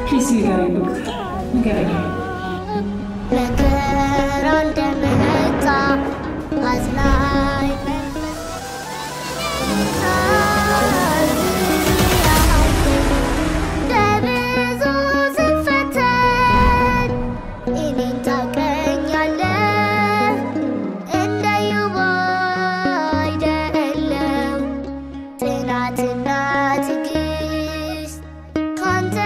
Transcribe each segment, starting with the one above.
ፕሊዝ ንገረኝ ዶክተር ንገረኝ ነገር እንደመጣ አዝናኝ ደብዙ ስፈተን እኔን ታውቀኛለህ እንደ ዩባ አይደለም ጽናትና ትዕግስት ካንተ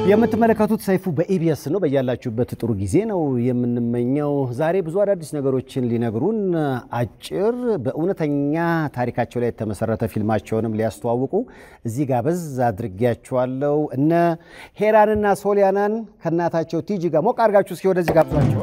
የምትመለከቱት ሰይፉ በኢቢኤስ ነው በያላችሁበት ጥሩ ጊዜ ነው የምንመኘው ዛሬ ብዙ አዳዲስ ነገሮችን ሊነግሩን አጭር በእውነተኛ ታሪካቸው ላይ የተመሰረተ ፊልማቸውንም ሊያስተዋውቁ እዚህ ጋበዝ አድርጌያቸዋለሁ እነ ሄራንና ሶሊያናን ከናታቸው ቲጂ ጋር ሞቅ አድርጋችሁ እስኪ ወደዚህ ጋብዛችሁ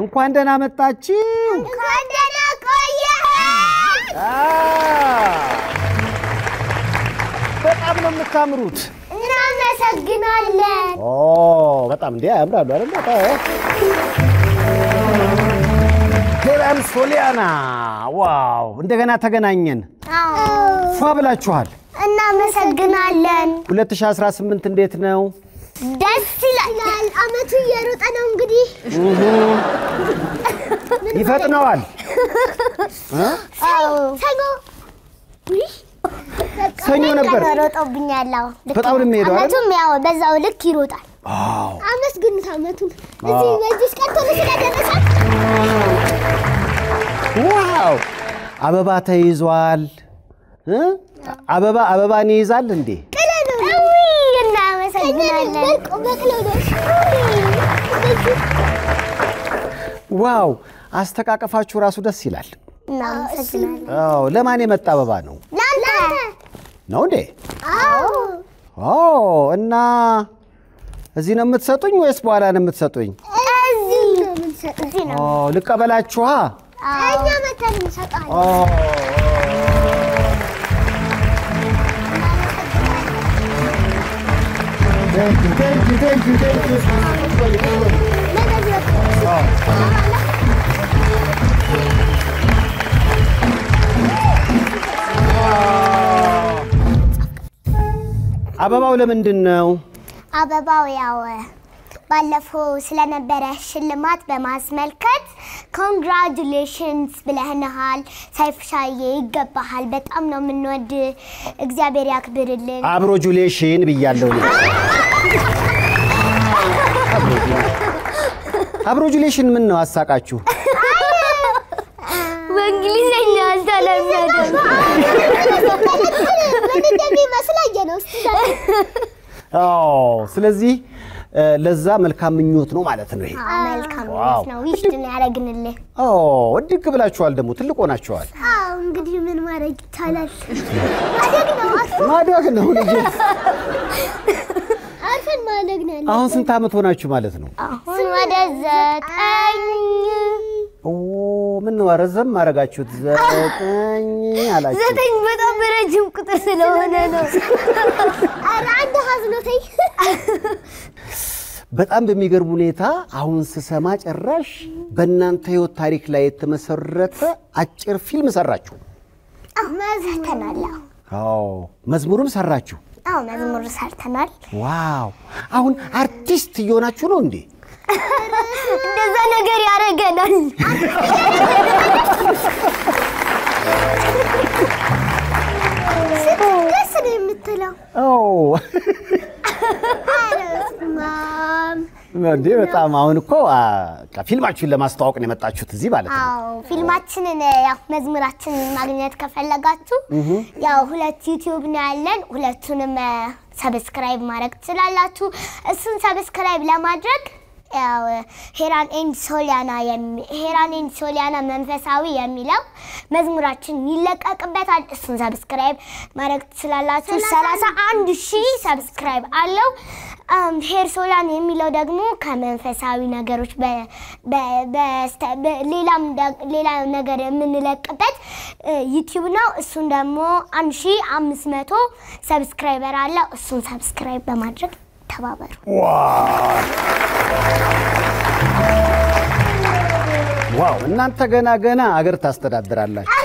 እንኳን ደህና መጣችሁ እንኳን ደህና ቆየህ በጣም ነው የምታምሩት እናመሰግናለን በጣም እንዴ ያምራሉ አይደል ሄራን ሶሊያና ዋው እንደገና ተገናኘን ፏብላችኋል እናመሰግናለን 2018 እንዴት ነው ደስ ይላል አመቱ እየሮጠ ነው እንግዲህ ይፈጥነዋል ሰኞ ነበር ሮጦብኛለሁ በጣም ነው የሚሄደው አመቱም ያው በዛው ልክ ይሮጣል አመስግኑት አመቱን እዚህ በዚህ ቀጥቶ ስለደረሰ ዋው አበባ ተይዟል አበባን ይይዛል እንዴ እናመሰግናለን ዋው አስተቃቀፋችሁ ራሱ ደስ ይላል እናመሰግናለን ለማን የመጣ አበባ ነው ላንተ ነው እንዴ እና እዚህ ነው የምትሰጡኝ ወይስ በኋላ ነው የምትሰጡኝ እዚህ ነው የምትሰጡኝ ልቀበላችኋ እኛ መተን እንሰጣለን Thank you. አበባው ለምንድነው አበባው ያው ባለፈው ስለነበረ ሽልማት በማስመልከት ኮንግራቹሌሽንስ ብለህናል ሳይፍሻዬ ይገባሃል በጣም ነው ምንወድ እግዚአብሔር ያክብርልን አብሮጁሌሽን ብያለሁ አብሮጁሌሽን ምን ነው አሳቃችሁ በእንግሊዘኛ አልተለመደም ምን እንደሚመስላየ ነው ስለዚህ ለዛ መልካም ምኞት ነው ማለት ነው ይሄ መልካም ምኞት ነው ዊሽን ያረግንልህ ወድቅ ብላችኋል ደሞ ትልቅ ሆናችኋል እንግዲህ ምን ማረግ ይቻላል ማደግ ነው ልጅ አርፈን ማደግ ነው አሁን ስንት አመት ሆናችሁ ማለት ነው አሁን ወደ 9 ምን ነው ረዘም ማረጋችሁት 9 አላችሁ 9 በጣም ረጅም ቁጥር ስለሆነ ነው አረ አንድ ሀዝሎተይ በጣም በሚገርም ሁኔታ አሁን ስሰማ ጨራሽ በእናንተ ህይወት ታሪክ ላይ የተመሰረተ አጭር ፊልም ሰራችሁ መዝተናል መዝሙርም ሰራችሁ መዝሙር ሰርተናል ዋው አሁን አርቲስት እየሆናችሁ ነው እንዴ እንደዛ ነገር ያረገናል ደስ ነው የምትለው ማም እንዴ በጣም አሁን እኮ ፊልማችሁን ለማስተዋወቅ ነው የመጣችሁት እዚህ ማለት ነው አዎ ፊልማችንን ያው መዝሙራችንን ማግኘት ከፈለጋችሁ ያው ሁለት ዩቲዩብ ነው ያለን ሁለቱንም ሰብስክራይብ ማድረግ ትችላላችሁ እሱን ሰብስክራይብ ለማድረግ ያው ሄራን ኤንድ ሶሊያና መንፈሳዊ የሚለው መዝሙራችን ይለቀቅበታል እሱን ሰብስክራይብ ማድረግ ትችላላችሁ 31000 ሰብስክራይብ አለው ሄር ሶላን የሚለው ደግሞ ከመንፈሳዊ ነገሮች ሌላ ነገር የምንለቅበት ዩቲዩብ ነው እሱን ደግሞ 1500 ሰብስክራይበር አለው እሱን ሰብስክራይብ በማድረግ ተባበሩ ዋው እናንተ ገና አገር ታስተዳድራላችሁ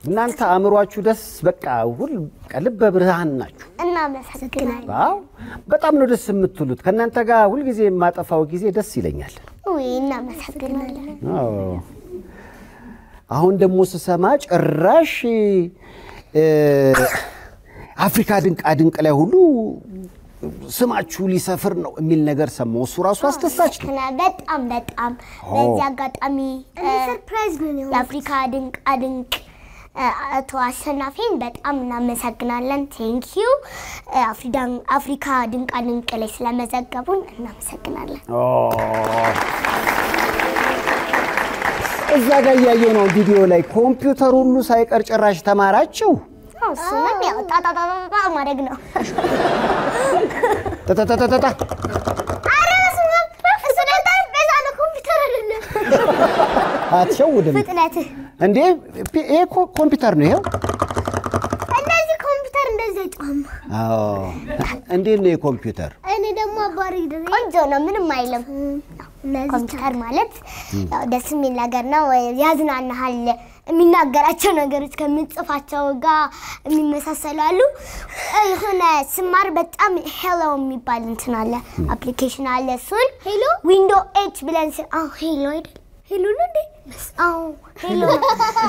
እናንተ አምሯችሁ ደስ በቃ ሁሉ ቀልብ ብርሃን ናችሁ እና መሰግናለን ዋው በጣም ነው ደስ የምትሉት ከናንተ ጋር ሁሉ ጊዜ የማጠፋው ጊዜ ደስ ይለኛል እና መሰግናለን አሁን ደግሞ ስሰማ ጭራሽ አፍሪካ ድንቅ ላይ ሁሉ ስማችሁ ሊሰፍር ነው የሚል ነገር ሰማው እሱ ራሱ አስተሳች ነው በጣም በዚህ አጋጣሚ ሰርፕራይዝ ነው የአፍሪካ ድንቅ አቶ አሸናፊን በጣም እናመሰግናለን ቴንክ ዩ አፍሪካ ድንቅ ላይ ስለመዘገቡን እናመሰግናለን እዛ ጋር ያየው ነው ቪዲዮ ላይ ኮምፒውተር ሁሉ ሳይቀር ጭራሽ ተማራችሁ እሱንም ያው ጣጣ ማድረግ ነው ተተተተተ አትሸውድም ፍጥነት እንዴ እኮ ኮምፒውተር ነው ይሄው እንደዚህ ኮምፒውተር እንደዚህ ጫማ አዎ እንዴ ነው ኮምፒውተር እኔ ደግሞ አባሪ ቆንጆ ነው ምንም አይልም ኮምፒውተር ማለት ያው ደስ የሚል ነገር ነው ያዝናናሃል የሚናገራቸው ነገሮች ከምጽፋቸው ጋር የሚመሳሰሉ አሉ የሆነ ስማር በጣም ሄሎ የሚባል እንትን አለ አፕሊኬሽን አለ እሱን ሄሎ ዊንዶ ኤች ብለን ሄሎ አይደል ሄሎ ነው እንዴ አዎ ሄሎ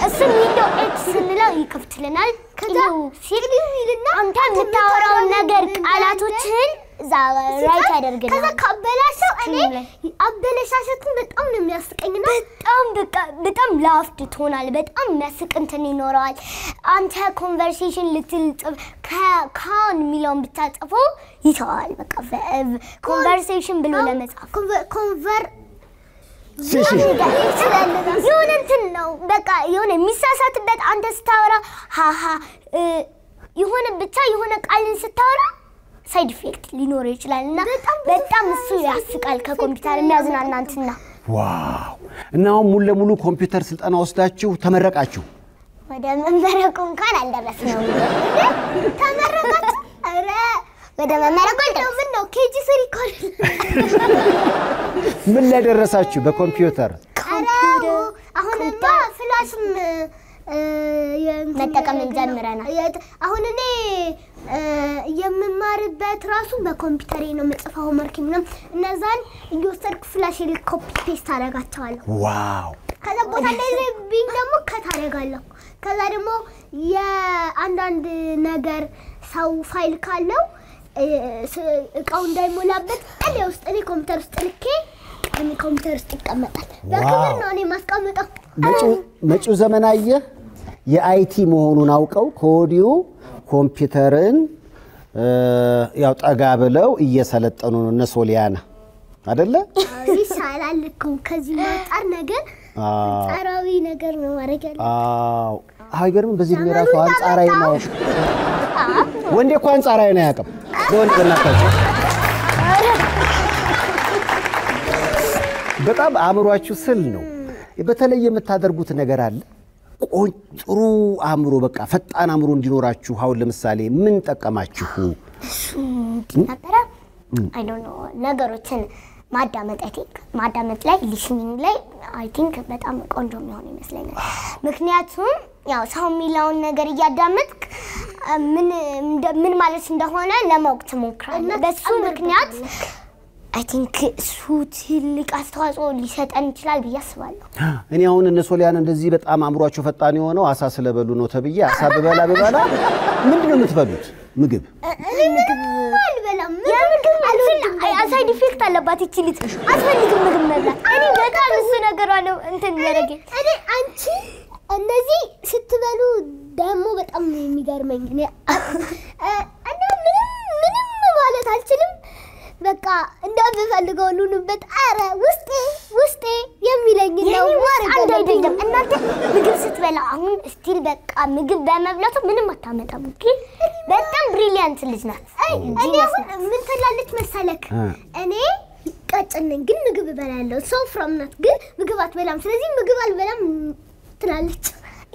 እሱን ዊንዶ ኤች ስንለው ይከፍትልናል ከዛ ሲልልና አንተ የምታወራው ነገር ቃላቶችን ራይት ያደርግልናል ከዛ ካበላሸው እኔ አበላሻሸቱን በጣም ነው የሚያስቀኝና በጣም ላፍት ትሆናል በጣም የሚያስቅ እንትን ይኖረዋል አንተ ኮንቨርሴሽን ልትል ካን ሚሊዮን ብቻ ጽፎ ይተዋል በቃ ኮንቨርሴሽን ብሎ ለመጻፍ የሆነ እንትን ነው በቃ የሆነ የሚሳሳትበት አንተ ስታወራ ሃሃ የሆነ ብቻ የሆነ ቃልን ስታወራ ሳይድ ኢፌክት ሊኖር ይችላልና በጣም እሱ ያስቃል ከኮምፒውተር የሚያዝናና እንትና ዋው እናው ሙሉ ኮምፒውተር ስልጠና ወስዳችሁ ተመረቃችሁ ወደ መመረቁ እንኳን አልደረስንም ተመረቃችሁ አረ ወደ መመረቁ ነው ኬጂ 3 ኮል ምን ላይ ደረሳችሁ በኮምፒውተር አሁንማ ፍላሽም መጠቀም እንጀምረናል አሁን እኔ የምማርበት ራሱ በኮምፒውተር ነው መጽፋው ማርኪንግ እነዛን እየወሰድኩ ፍላሽ ኮፒ ፔስት አደርጋቸዋለሁ ዋው ከዛ ቦታ ላይ ቢን ደግሞ ከታረጋለሁ ከዛ ደግሞ የአንዳንድ ነገር ሰው ፋይል ካለው እቃው እንዳይሞላበት አለ ውስጥ እኔ ኮምፒውተር ውስጥ ልኬ እኔ ኮምፒውተር ውስጥ ይቀመጣል በክብር ነው እኔ ማስቀምጠው መጪው ዘመናየ የአይቲ መሆኑን አውቀው ኮዲው ኮምፒውተርን ያው ጠጋ ብለው እየሰለጠኑ ነው እነ ሶሊያና አይደለ ይሻላል እኮ ከዚህ ማጣር ነገር አንጻራዊ ነገር ነው ማድረግ ያለው አዎ አይገርም በዚህ ራሱ አንጻራዊ ነው ወንዴ እኮ አንጻራዊ ነው ያቀም ወንዴ በእናታችሁ በጣም አምሯችሁ ስል ነው በተለይ የምታደርጉት ነገር አለ ጥሩ አምሮ በቃ ፈጣን አምሮ እንዲኖራችሁ አሁን ለምሳሌ ምን ተጠቀማችሁ ነበር አይ ዶንት ኖ ነገሮችን ማዳመጥ ላይ ሊስኒንግ ላይ አይ ቲንክ በጣም ቆንጆ የሚሆን ይመስለኛል ምክንያቱም ያው ሰው የሚለውን ነገር እያዳመጥክ ምን ማለት እንደሆነ ለማወቅ ትሞክራለህ በሱ ምክንያት I think ትልቅ አስተዋጽኦ ሊሰጠን ይችላል ብዬ አስባለሁ እኔ አሁን እነ ሶሊያን እንደዚህ በጣም አምሯቸው ፈጣን የሆነው አሳ ስለበሉ ነው ተብዬ አሳ በበላ ምንድነው የምትበሉት ምግብ ምግብ አልበላም ሳይድ ኢፌክት አለባት እቺ ልጅ አስፈልግም ምግብ መብላት እኔ በጣም እሱ ነገሯ ነው እንትን ያደረገኝ እኔ አንቺ እነዚህ ስትበሉ ደግሞ በጣም ነው የሚገርመኝ እኔ እና ምንም ማለት አልችልም በቃ እንደምፈልገው ሁሉንበት አረ ውስጤ የሚለኝ ነው አንድ አይደለም እናንተ ምግብ ስትበላ አሁን ስቲል በቃ ምግብ በመብላቱ ምንም አታመጣም ግን በጣም ብሪሊያንት ልጅ ናት እኔ አሁን ምን ትላለች መሰለክ እኔ ቀጭን ነኝ ግን ምግብ እበላለሁ ሰው ፍራም ናት ግን ምግብ አትበላም ስለዚህ ምግብ አልበላም ትላለች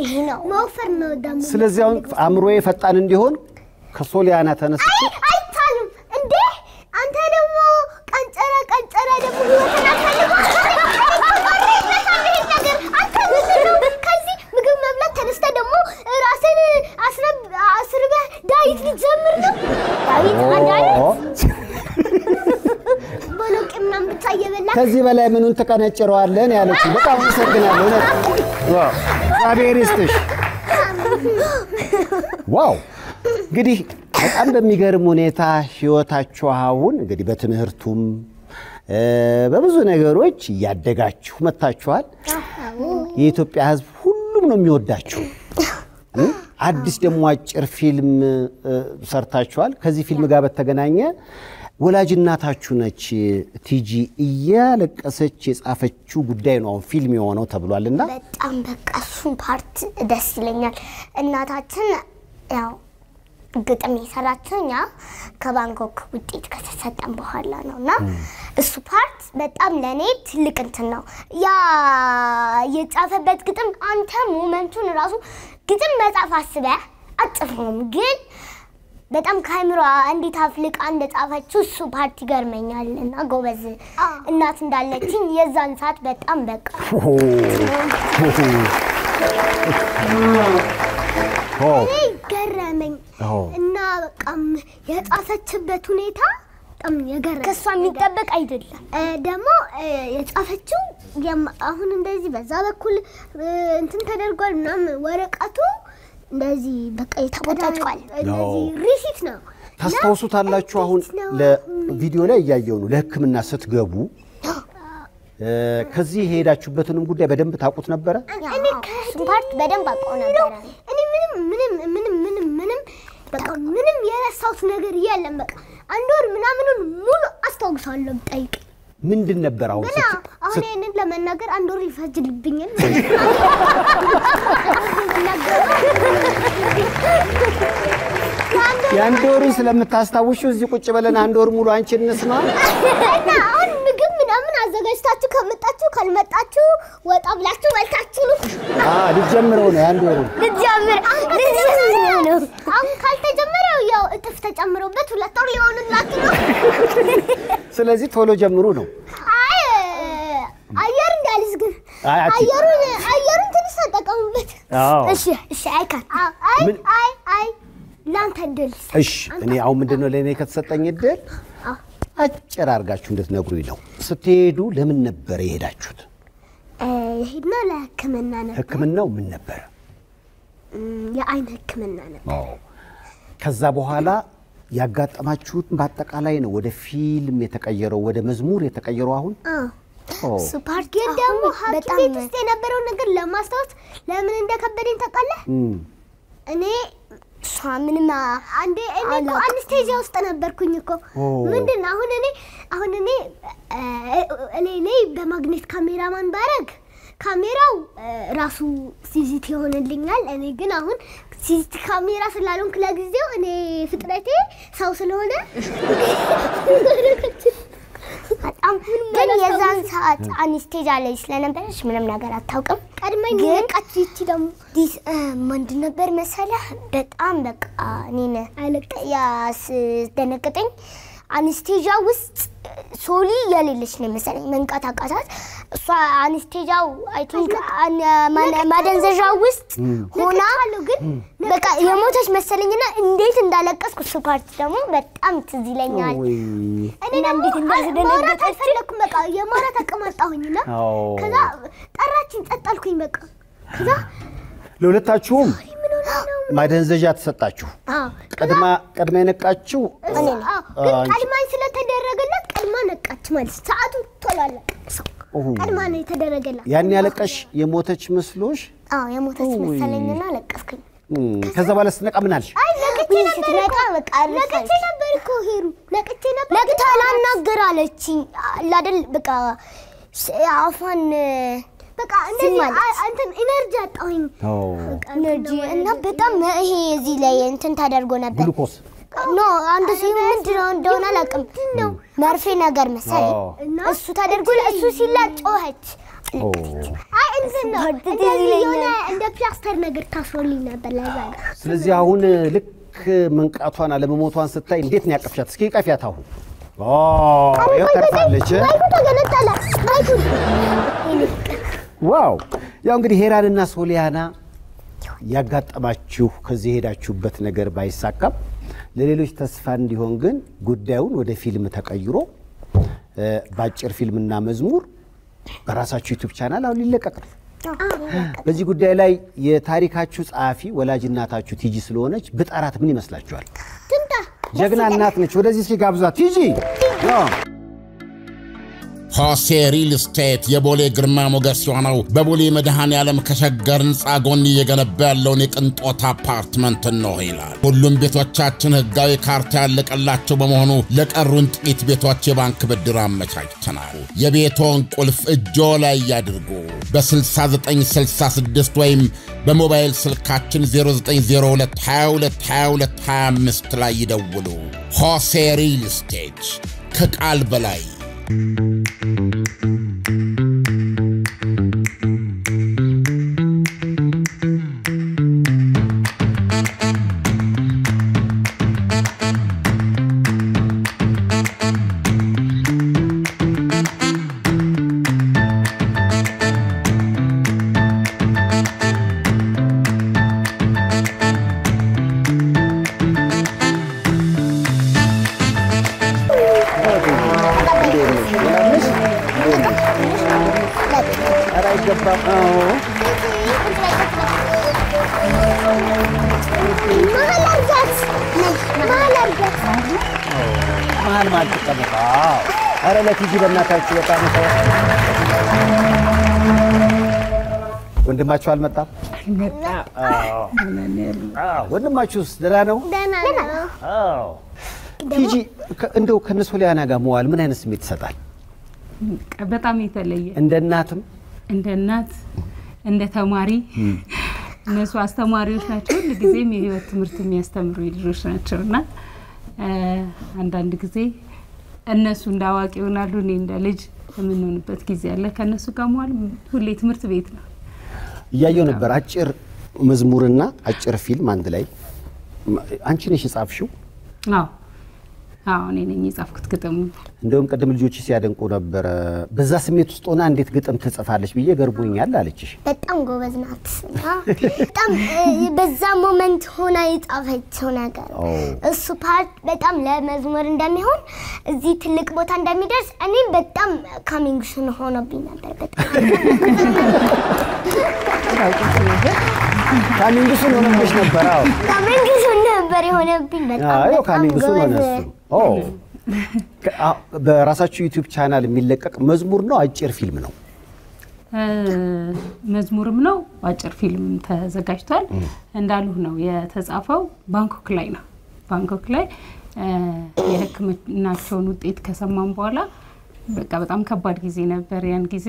ይሄ ነው ማውፈር ነው ደሞ ስለዚህ አሁን አምሮዬ ፈጣን እንዲሆን ከሶሊያና ተነስቼ አይታልም እንዴ አንተ ደግሞ ቀንጨራ ደግሞ ህይወትና ታልባ ከዚህ ምግብ መብላት ተነስተ ደግሞ ራስን አስርበ ዳይት ልጀምር ነው ዳይት አንዳንድ ቦሎቄ ምናምን ብቻ እየበላ ከዚህ በላይ ምኑን ተቀነጨረዋለን ያለች በጣም አመሰግናለሁ ዋው እግዚአብሔር ይስጥሽ ዋው እንግዲህ በጣም በሚገርም ሁኔታ ህይወታችሁ አሁን እንግዲህ በትምህርቱም በብዙ ነገሮች ያደጋችሁ መጣችኋል የኢትዮጵያ ህዝብ ሁሉም ነው የሚወዳችሁ አዲስ ደግሞ አጭር ፊልም ሰርታችኋል ከዚህ ፊልም ጋር በተገናኘ ወላጅናታችሁ ነች ቲጂ እያለቀሰች የጻፈችው ጉዳይ ነው ፊልም የሆነው ተብሏልና በጣም በቃ እሱን ፓርት ደስ ይለኛል እናታችን ያው ግጥም የሰራችኛ ከባንኮክ ውጤት ከተሰጠን በኋላ ነውና እሱ ፓርት በጣም ለኔ ትልቅ እንትን ነው ያ የጻፈበት ግጥም አንተ ሞመንቱን ራሱ ግጥም መጻፍ አስበህ አጥፍም ግን በጣም ካይምሮ እንዴት አፍልቃ እንደጻፈችው እሱ ፓርት ይገርመኛልና ጎበዝ እናት እንዳለችኝ የዛን ሰዓት በጣም በቃ ገረመኝ እና በቃም የጻፈችበት ሁኔታ በጣም የገረመኝ ከሷ የሚጠበቅ አይደለም ደግሞ የጻፈችው አሁን እንደዚህ በዛ በኩል እንትን ተደርጓል ምናምን ወረቀቱ እንደዚህ በቃ ይተቆጣጣል እንደዚህ ሪሲት ነው ታስታውሱታላችሁ አሁን ለቪዲዮ ላይ ያያየው ነው ለህክምና ስትገቡ ከዚህ ሄዳችሁበትንም ጉዳይ በደንብ ታውቁት ነበር እኔ ፓርት በደንብ አውቀው ነበር እኔ ምንም በቃ ምንም የረሳሁት ነገር የለም በቃ አንድ ወር ምናምን ሙሉ አስታውሳለሁ ጠይቅ ምንድን ነበር አሁን አሁን እኔን ለመናገር አንድ ወር ይፈጅልብኛል የአንድ ወሩን ስለምታስታውሹ እዚህ ቁጭ ብለን አንድ ወር ሙሉ አንቺን እንስማ እና አሁን ምግብ ምናምን አዘጋጅታችሁ ከመጣችሁ ካልመጣችሁ ወጣ ብላችሁ ወልታችሁ ነው ልጀምረው ነው የአንድ ወሩ ልጀምረው ነው አሁን ካልተጀመረው ያው እጥፍ ተጨምሮበት ሁለት ወር ሊሆንላችሁ ነው ስለዚህ ቶሎ ጀምሩ ነው አየር እንዳልስ ግን አየሩን ትንሽ ተጠቀሙበት እሺ አይካን አይ ላንተ እንደልስ እሺ እኔ አሁን ምንድነው ለኔ ከተሰጠኝ እድል አጭር አርጋችሁ እንድትነግሩኝ ነው ስትሄዱ ለምን ነበር የሄዳችሁት ሄድና ለህክምና ነበር ህክምናው ምን ነበር የአይን ህክምና ነበር ከዛ በኋላ ያጋጠማችሁት በአጠቃላይ ነው ወደ ፊልም የተቀየረው ወደ መዝሙር የተቀየረው አሁን ሱፐር ግን ደግሞ ሐኪም ቤት ውስጥ የነበረው ነገር ለማስታወስ ለምን እንደከበደኝ ታውቃለህ እኔ ምንም አንዴ እኔ አንስቴዚያ ውስጥ ነበርኩኝ እኮ ምንድነው አሁን እኔ በማግኔት ካሜራማን ባረግ ካሜራው ራሱ ሲሲቲ ሆነልኛል እኔ ግን አሁን ሲሲቲ ካሜራ ስላልሆንክ ለጊዜው እኔ ፍጥረቴ ሰው ስለሆነ በጣም ግን የዛን ሰዓት አንስቴዚያ ላይ ስለነበረች ምንም ነገር አታውቅም ቀድመኝ ለቃች ይቺ ደግሞ ዲስ ምንድን ነበር መሰለህ በጣም በቃ እኔ ያስ ደነቀጠኝ አንስቴዚያ ውስጥ ሶሊ ያለልሽ ነው መሰለኝ መንቃት አቃታት እሷ አንስቴዚያው አይ ቲንክ ማደንዘዣ ውስጥ ሆና ግን በቃ የሞተች መሰለኝና እንዴት እንዳለቀስኩ እሱ ፓርት ደግሞ በጣም ትዝ ይለኛል እኔ እንዴት እንዳስደነገጠች ፈለኩ በቃ የማራት አቀማጣሁኝና ከዛ ጠራችኝ ጸጣልኩኝ በቃ ከዛ ለሁለታችሁም ምን ሆነ ነው ማደንዘዣ ተሰጣችሁ ቀድማ የነቃችሁ ቀድማን ስለተደረገለት ቀድማ ነቃች ማለት ሰዓቱ ቶሎ አለቀ ቀድማ ነው የተደረገላት ያን ያለቀሽ የሞተች መስሎሽ የሞተች መሰለኝና ለቀስከኝ ከዛ በኋላ ስትነቃ ምን አልሽ አይ ለቀቼ ነበር እኮ ሄሩ ለቀቼ ነበር ለቅታላናገር አለችኝ አይደል በቃ አፋን በቃ እንደዚህ አንተም ኢነርጂ አጣሁኝ ኢነርጂ እና በጣም ይሄ እዚህ ላይ እንትን ታደርጎ ነበር ግሉኮስ ኖ አንዱ ሲሆን ምንድነው እንደሆነ አላውቅም መርፌ ነገር መሰለኝ እሱ ታደርጎ እሱ ሲላጮኸች አይ እንትን ነው እንደ ፕላስተር ነገር ታስሮልኝ ነበር ለዛ ስለዚህ አሁን ልክ መንቃቷን አለመሞቷን ስታይ እንዴት ነው ያቀፍሻት እስኪ ቀፊያት አሁን ተርፋለች ዋው ያው እንግዲህ ሄራንና ሶሊያና ያጋጠማችሁ ከዚህ ሄዳችሁበት ነገር ባይሳካም ለሌሎች ተስፋ እንዲሆን ግን ጉዳዩን ወደ ፊልም ተቀይሮ ባጭር ፊልምና መዝሙር በራሳችሁ ዩቲዩብ ቻናል አሁን ሊለቀቅ ነው በዚህ ጉዳይ ላይ የታሪካችሁ ጸሐፊ ወላጅ እናታችሁ ቲጂ ስለሆነች በጣራት ምን ይመስላችኋል ጀግና እናት ነች ወደዚህ ሲጋብዛት ቲጂ ሆሴ ሪል ስቴት የቦሌ ግርማ ሞገስ የሆነው በቦሌ መድኃኔ ዓለም ከሸገር ሕንፃ ጎን እየገነባ ያለውን የቅንጦት አፓርትመንት ነው ይላል። ሁሉም ቤቶቻችን ሕጋዊ ካርታ ያለቀላቸው በመሆኑ ለቀሩን ጥቂት ቤቶች የባንክ ብድር አመቻችተናል። የቤቶን ቁልፍ እጆ ላይ ያድርጉ። በ6966 ወይም በሞባይል ስልካችን 0902222225 ላይ ይደውሉ። ሆሴ ሪል ስቴት ከቃል በላይ መሀል ማለት ተቀመጣ አረ ለቲጂ በእናታችሁ በጣም ወንድማችሁ አልመጣም ወንድማችሁስ ደህና ነው ቲጂ እንደው ከነሶሊያና ጋር መዋል ምን አይነት ስሜት ይሰጣል በጣም የተለየ እንደ እናትም እንደ እናት እንደ ተማሪ እነሱ አስተማሪዎች ናቸው ለጊዜም የህይወት ትምህርት የሚያስተምሩ ልጆች ናቸውና አንዳንድ ጊዜ እነሱ እንዳዋቂ ይሆናሉ እኔ እንደ ልጅ የምንሆንበት ጊዜ አለ ከነሱ ጋር መዋል ሁሌ ትምህርት ቤት ነው ያየው ነበር አጭር መዝሙርና አጭር ፊልም አንድ ላይ አንቺ ነሽ ጻፍሽው እኔ ነኝ የጻፍኩት ግጥም እንደውም ቀደም ልጆች ሲያደንቁ ነበር በዛ ስሜት ውስጥ ሆና እንዴት ግጥም ትጽፋለች ብዬ ገርቦኛል አለችሽ በጣም ጎበዝ ናት በጣም በዛ ሞመንት ሆና የጻፈችው ነገር እሱ ፓርት በጣም ለመዝሙር እንደሚሆን እዚህ ትልቅ ቦታ እንደሚደርስ እኔ በጣም ካሚንግ ሱን ሆኖብኝ ነበር በጣም ካሚንግ ሱን ሆኖብሽ ነበር ካሚንግ ሱን ነበር የሆነብኝ በጣም ካሚንግ ሱን ሆነሱ በራሳችሁ ዩቲዩብ ቻናል የሚለቀቅ መዝሙር ነው አጭር ፊልም ነው መዝሙርም ነው አጭር ፊልም ተዘጋጅቷል እንዳሉ ነው የተጻፈው ባንኮክ ላይ ነው ባንኮክ ላይ የህክምናቸውን ውጤት ከሰማን በኋላ በቃ በጣም ከባድ ጊዜ ነበር ያን ጊዜ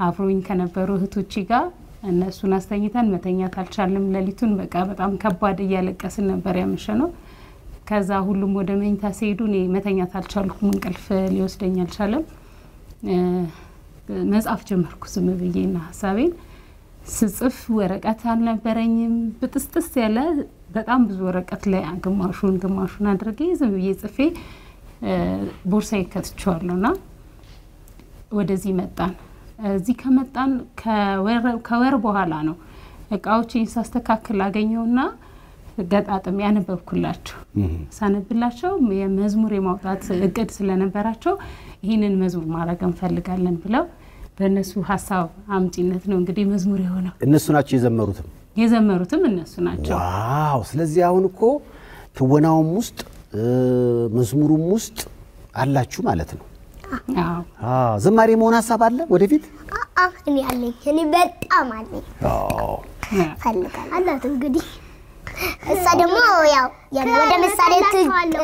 አፍሮኝ ከነበሩ እህቶቼ ጋር እነሱን አስተኝተን መተኛት አልቻልንም ለሊቱን በቃ በጣም ከባድ እያለቀስን ነበር ያመሸነው ከዛ ሁሉም ወደ መኝታ ሲሄዱ እኔ መተኛት አልቻልኩም እንቅልፍ ሊወስደኝ አልቻለም መጻፍ ጀመርኩ ዝም ብዬና ሐሳቤን ስጽፍ ወረቀት አልነበረኝም በጥስጥስ ያለ በጣም ብዙ ወረቀት ላይ ግማሹን አድርጌ ዝም ብዬ ጽፌ ቦርሳዬ ከተቻለውና ወደዚህ መጣን እዚህ ከመጣን ከወር በኋላ ነው እቃዎችን ሳስተካክል አገኘውና ገጣጥም ያነበብኩላቸው ሳነብላቸው የመዝሙር የማውጣት እቅድ ስለነበራቸው ይሄንን መዝሙር ማድረግ እንፈልጋለን ብለው በእነሱ ሐሳብ አምጪነት ነው እንግዲህ መዝሙር የሆነው እነሱ ናቸው የዘመሩት የዘመሩትም እነሱ ናቸው። ዋው! ስለዚህ አሁን እኮ ትወናውም ውስጥ መዝሙሩም ውስጥ አላችሁ ማለት ነው። አዎ ዘማሪ መሆን ሐሳብ አለ ወደፊት? እኔ አለኝ። እኔ በጣም አለኝ። ፈልጋለሁ አላት እንግዲህ እሷ ደግሞ ያው ወደ ምሳሌ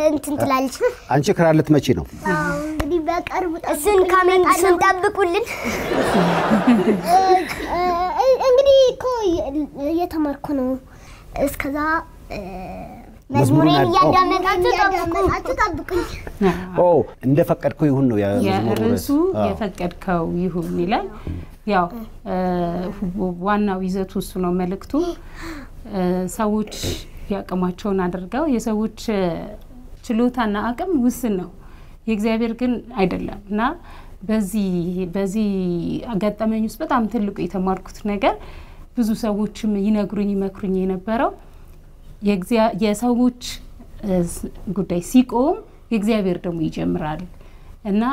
እንትን ትላለች። አንቺ ክራለት መቼ ነው? እንግዲህ በቅርቡ እሱን ካሜንት ጠብቁልን። እንግዲህ እኮ እየተማርኩ ነው። እስከዛ መዝሙሬን እያዳመጣችሁ ጠብቁኝ። እንደፈቀድከው ይሁን ነው የርዕሱ የፈቀድከው ይሁን ይላል። ያው ዋናው ይዘቱ እሱ ነው መልእክቱ። ሰዎች ያቀማቸውን አድርገው የሰዎች ችሎታና አቅም ውስን ነው የእግዚአብሔር ግን አይደለም እና በዚህ አጋጣሚኝ ውስጥ በጣም ትልቁ የተማርኩት ነገር ብዙ ሰዎችም ይነግሩኝ ይመክሩኝ የነበረው የሰዎች ጉዳይ ሲቆም የእግዚአብሔር ደግሞ ይጀምራል እና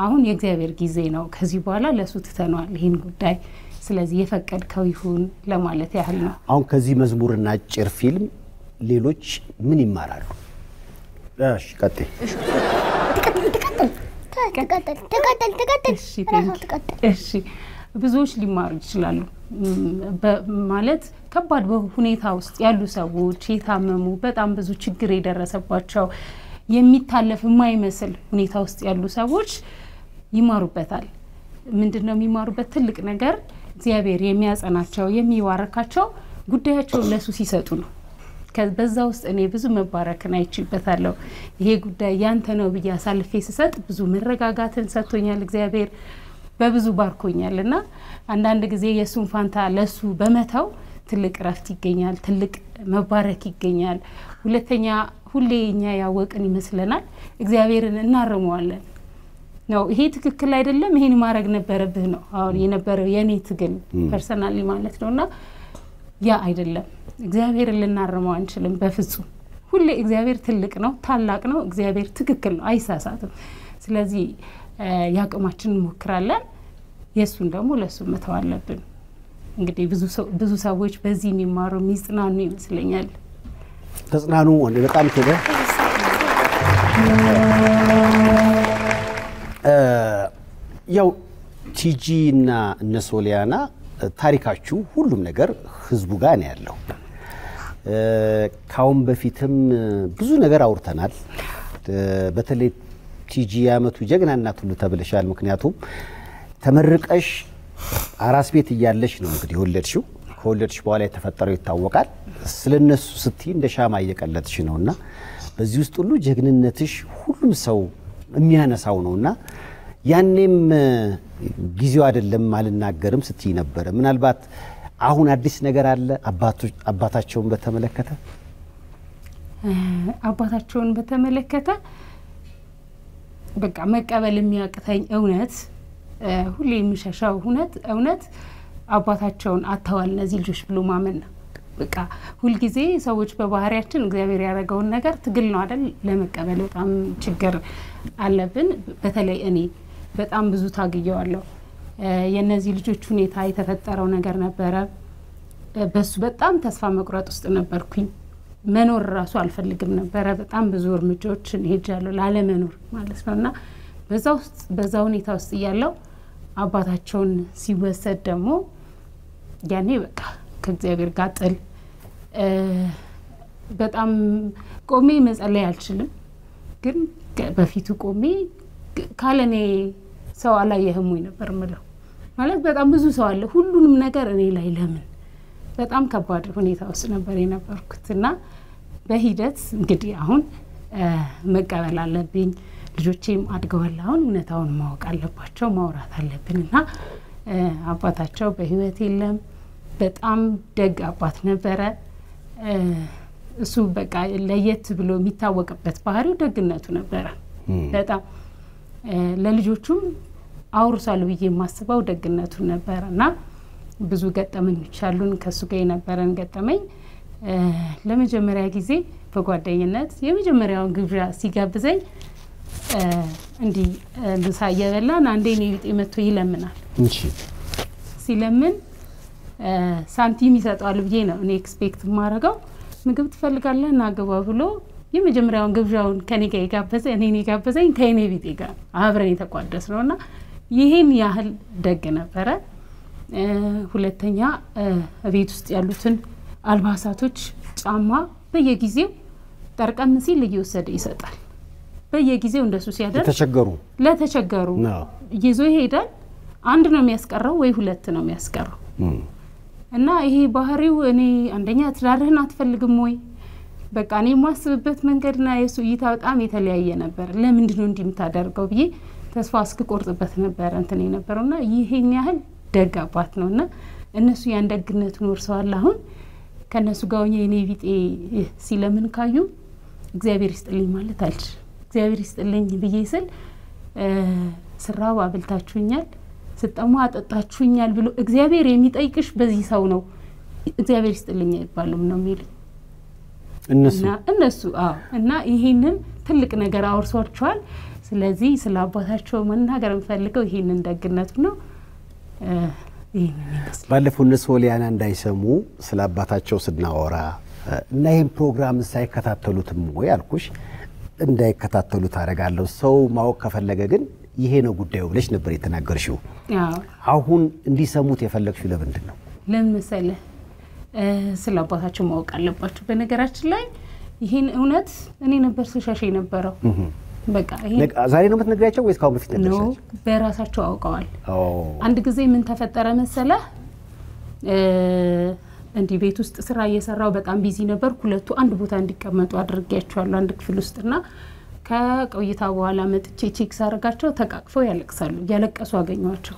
አሁን የእግዚአብሔር ጊዜ ነው ከዚህ በኋላ ለሱ ትተናል ይሄን ጉዳይ ስለዚህ የፈቀድከው ይሁን ለማለት ያህል ነው። አሁን ከዚህ መዝሙርና አጭር ፊልም ሌሎች ምን ይማራሉ? እሺ ቀጥይ። እሺ ብዙዎች ሊማሩ ይችላሉ ማለት ከባድ በሁኔታ ውስጥ ያሉ ሰዎች የታመሙ በጣም ብዙ ችግር የደረሰባቸው የሚታለፍ የማይመስል ሁኔታ ውስጥ ያሉ ሰዎች ይማሩበታል። ምንድነው የሚማሩበት ትልቅ ነገር እግዚአብሔር የሚያጸናቸው የሚዋረካቸው ጉዳያቸውን ለሱ ሲሰጡ ነው። በዛ ውስጥ እኔ ብዙ መባረክን አይችልበታለሁ። ይሄ ጉዳይ ያንተ ነው ብዬ አሳልፌ ስሰጥ ብዙ መረጋጋትን ሰጥቶኛል እግዚአብሔር በብዙ ባርኮኛልና አንዳንድ ጊዜ የሱን ፋንታ ለሱ በመተው ትልቅ ረፍት ይገኛል ትልቅ መባረክ ይገኛል። ሁለተኛ ሁሌኛ ያወቅን ይመስለናል እግዚአብሔርን እናርመዋለን ነው ይሄ ትክክል አይደለም ይሄን ማድረግ ነበረብህ ነው አሁን የነበረው የኔ ትግል ፐርሰናሊ ማለት ነውና ያ አይደለም እግዚአብሔርን ልናርመው አንችልም በፍጹም ሁሌ እግዚአብሔር ትልቅ ነው ታላቅ ነው እግዚአብሔር ትክክል ነው አይሳሳትም። ስለዚህ ያቀማችንን ሞክራለን የሱን ደግሞ ለሱ መተው አለብን። እንግዲህ ብዙ ሰዎች በዚህ የሚማሩ የሚጽናኑ ይመስለኛል። ተጽናኑ ወንድ በጣም ተበ ያው ቲጂና እነሶሊያና ታሪካችሁ ሁሉም ነገር ህዝቡ ጋር ነው ያለው። ካውን በፊትም ብዙ ነገር አውርተናል። በተለይ ቲጂ ያመቱ ጀግና እናት ሁሉ ተብለሻል። ምክንያቱም ተመርቀሽ አራስ ቤት እያለሽ ነው እንግዲህ ወለድሽው። ከወለድሽ በኋላ የተፈጠረው ይታወቃል። ስለነሱ ስትይ እንደ ሻማ እየቀለጥሽ ነውና በዚህ ውስጥ ሁሉ ጀግንነትሽ ሁሉም ሰው የሚያነሳው ነውና ያኔም ጊዜው አይደለም አልናገርም ስትይ ነበር። ምናልባት አሁን አዲስ ነገር አለ አባታቸውን በተመለከተ? አባታቸውን በተመለከተ በቃ መቀበል የሚያቅተኝ እውነት ሁሌ የሚሸሻው እውነት አባታቸውን አተዋል እነዚህ ልጆች ብሎ ማመን ነው። በቃ ሁሉ ጊዜ ሰዎች በባህሪያችን እግዚአብሔር ያደረገውን ነገር ትግል ነው አይደል ለመቀበል በጣም ችግር አለብን። በተለይ እኔ በጣም ብዙ ታግየዋለሁ። የነዚህ ልጆች ሁኔታ የተፈጠረው ነገር ነበረ። በሱ በጣም ተስፋ መቁረጥ ውስጥ ነበርኩኝ። መኖር ራሱ አልፈልግም ነበር። በጣም ብዙ እርምጃዎችን ሄጃለሁ ላለመኖር ማለት ነውና በዛ ሁኔታ ውስጥ ያለው አባታቸውን ሲወሰድ ደግሞ ያኔ በቃ ከእግዚአብሔር ጋር ጥል በጣም ቆሜ መጸለይ አልችልም። ግን በፊቱ ቆሜ ካለኔ ሰው አላየህም ወይ ነበር ማለት ማለት በጣም ብዙ ሰው አለ ሁሉንም ነገር እኔ ላይ ለምን በጣም ከባድ ሁኔታ ውስጥ ነበር የነበርኩትና በሂደት እንግዲህ አሁን መቀበል አለብኝ። ልጆቼም አድገዋል። አሁን እውነታውን ማወቅ አለባቸው ማውራት አለብንና አባታቸው በህይወት የለም። በጣም ደግ አባት ነበረ። እሱ በቃ ለየት ብሎ የሚታወቅበት ባህሪው ደግነቱ ነበረ። በጣም ለልጆቹም አውርሷል ብዬ የማስበው ደግነቱ ነበርና ብዙ ገጠመኞች አሉን ከሱ ጋር የነበረን ገጠመኝ። ለመጀመሪያ ጊዜ በጓደኝነት የመጀመሪያውን ግብዣ ሲጋብዘኝ እንዲ ልሳ እየበላን አንዴ ነው ይመቶ ይለምናል። እሺ ሲለምን ሳንቲም ይሰጣል ብዬ ነው እኔ ኤክስፔክት ማረጋው ምግብ ትፈልጋለህ እና ገባ ብሎ የመጀመሪያውን ግብዣውን ከኔ ጋር ይጋበዘ እኔ ጋበዘኝ ከኔ ቢጤ ጋር አብረን የተቋደስ ነውና ይሄን ያህል ደግ ነበረ ሁለተኛ ቤት ውስጥ ያሉትን አልባሳቶች ጫማ በየጊዜው ጠርቀም ሲል እየወሰደ ይሰጣል በየጊዜው እንደሱ ሲያደርግ ለተቸገሩ ይዞ ይሄዳል አንድ ነው የሚያስቀረው ወይ ሁለት ነው የሚያስቀረው እና ይሄ ባህሪው እኔ አንደኛ ትዳርህን አትፈልግም ወይ በቃ እኔ ማስብበት መንገድና የሱ እይታ በጣም የተለያየ ነበር ለምንድን ነው እንደምታደርገው ብዬ ተስፋ አስቆርጥበት ነበር እንትን የነበረውና ይሄን ያህል ደግ አባት ነውና እነሱ ያን ደግነቱን ወርሰዋል አሁን ከነሱ ጋር የኔ ቢጤ ሲለምን ካዩ እግዚአብሔር ይስጥልኝ ማለት አልች እግዚአብሔር ይስጥልኝ ብዬ ስል ስራው አብልታችሁኛል ስጠማ አጠጣችሁኛል ብሎ እግዚአብሔር የሚጠይቅሽ በዚህ ሰው ነው እግዚአብሔር ይስጥልኝ ይባልም ነው የሚሉኝ እነሱ እና ይሄንን ትልቅ ነገር አውርሷቸዋል ስለዚህ ስለ አባታቸው መናገር እንፈልገው ይሄንን ደግነቱ ነው ባለፈው ሶሊያና እንዳይሰሙ ስለ አባታቸው ስናወራ እና ይሄን ፕሮግራም ሳይከታተሉትም ወይ አልኩሽ እንዳይከታተሉት አረጋለሁ ሰው ማወቅ ከፈለገ ግን ይሄ ነው ጉዳዩ ብለሽ ነበር የተናገርሽው አሁን እንዲሰሙት የፈለግሽው ለምንድን ነው ለምሳሌ ስለ አባታቸው ማወቅ አለባቸው በነገራችን ላይ ይሄን እውነት እኔ ነበር ሰሻሽ የነበረው በቃ ይሄ ዛሬ ነው የምትነግራቸው ወይስ ካሁን በፊት ነው በራሳቸው አውቀዋል አንድ ጊዜ ምን ተፈጠረ መሰለ እንዲ ቤት ውስጥ ስራ እየሰራው በጣም ቢዚ ነበር ሁለቱ አንድ ቦታ እንዲቀመጡ አድርጌያቸዋለሁ አንድ ክፍል ውስጥና ከቆይታ በኋላ መጥቼ ቼክ ሳርጋቸው ተቃቅፈው ያለቅሳሉ ያለቀሱ አገኘዋቸው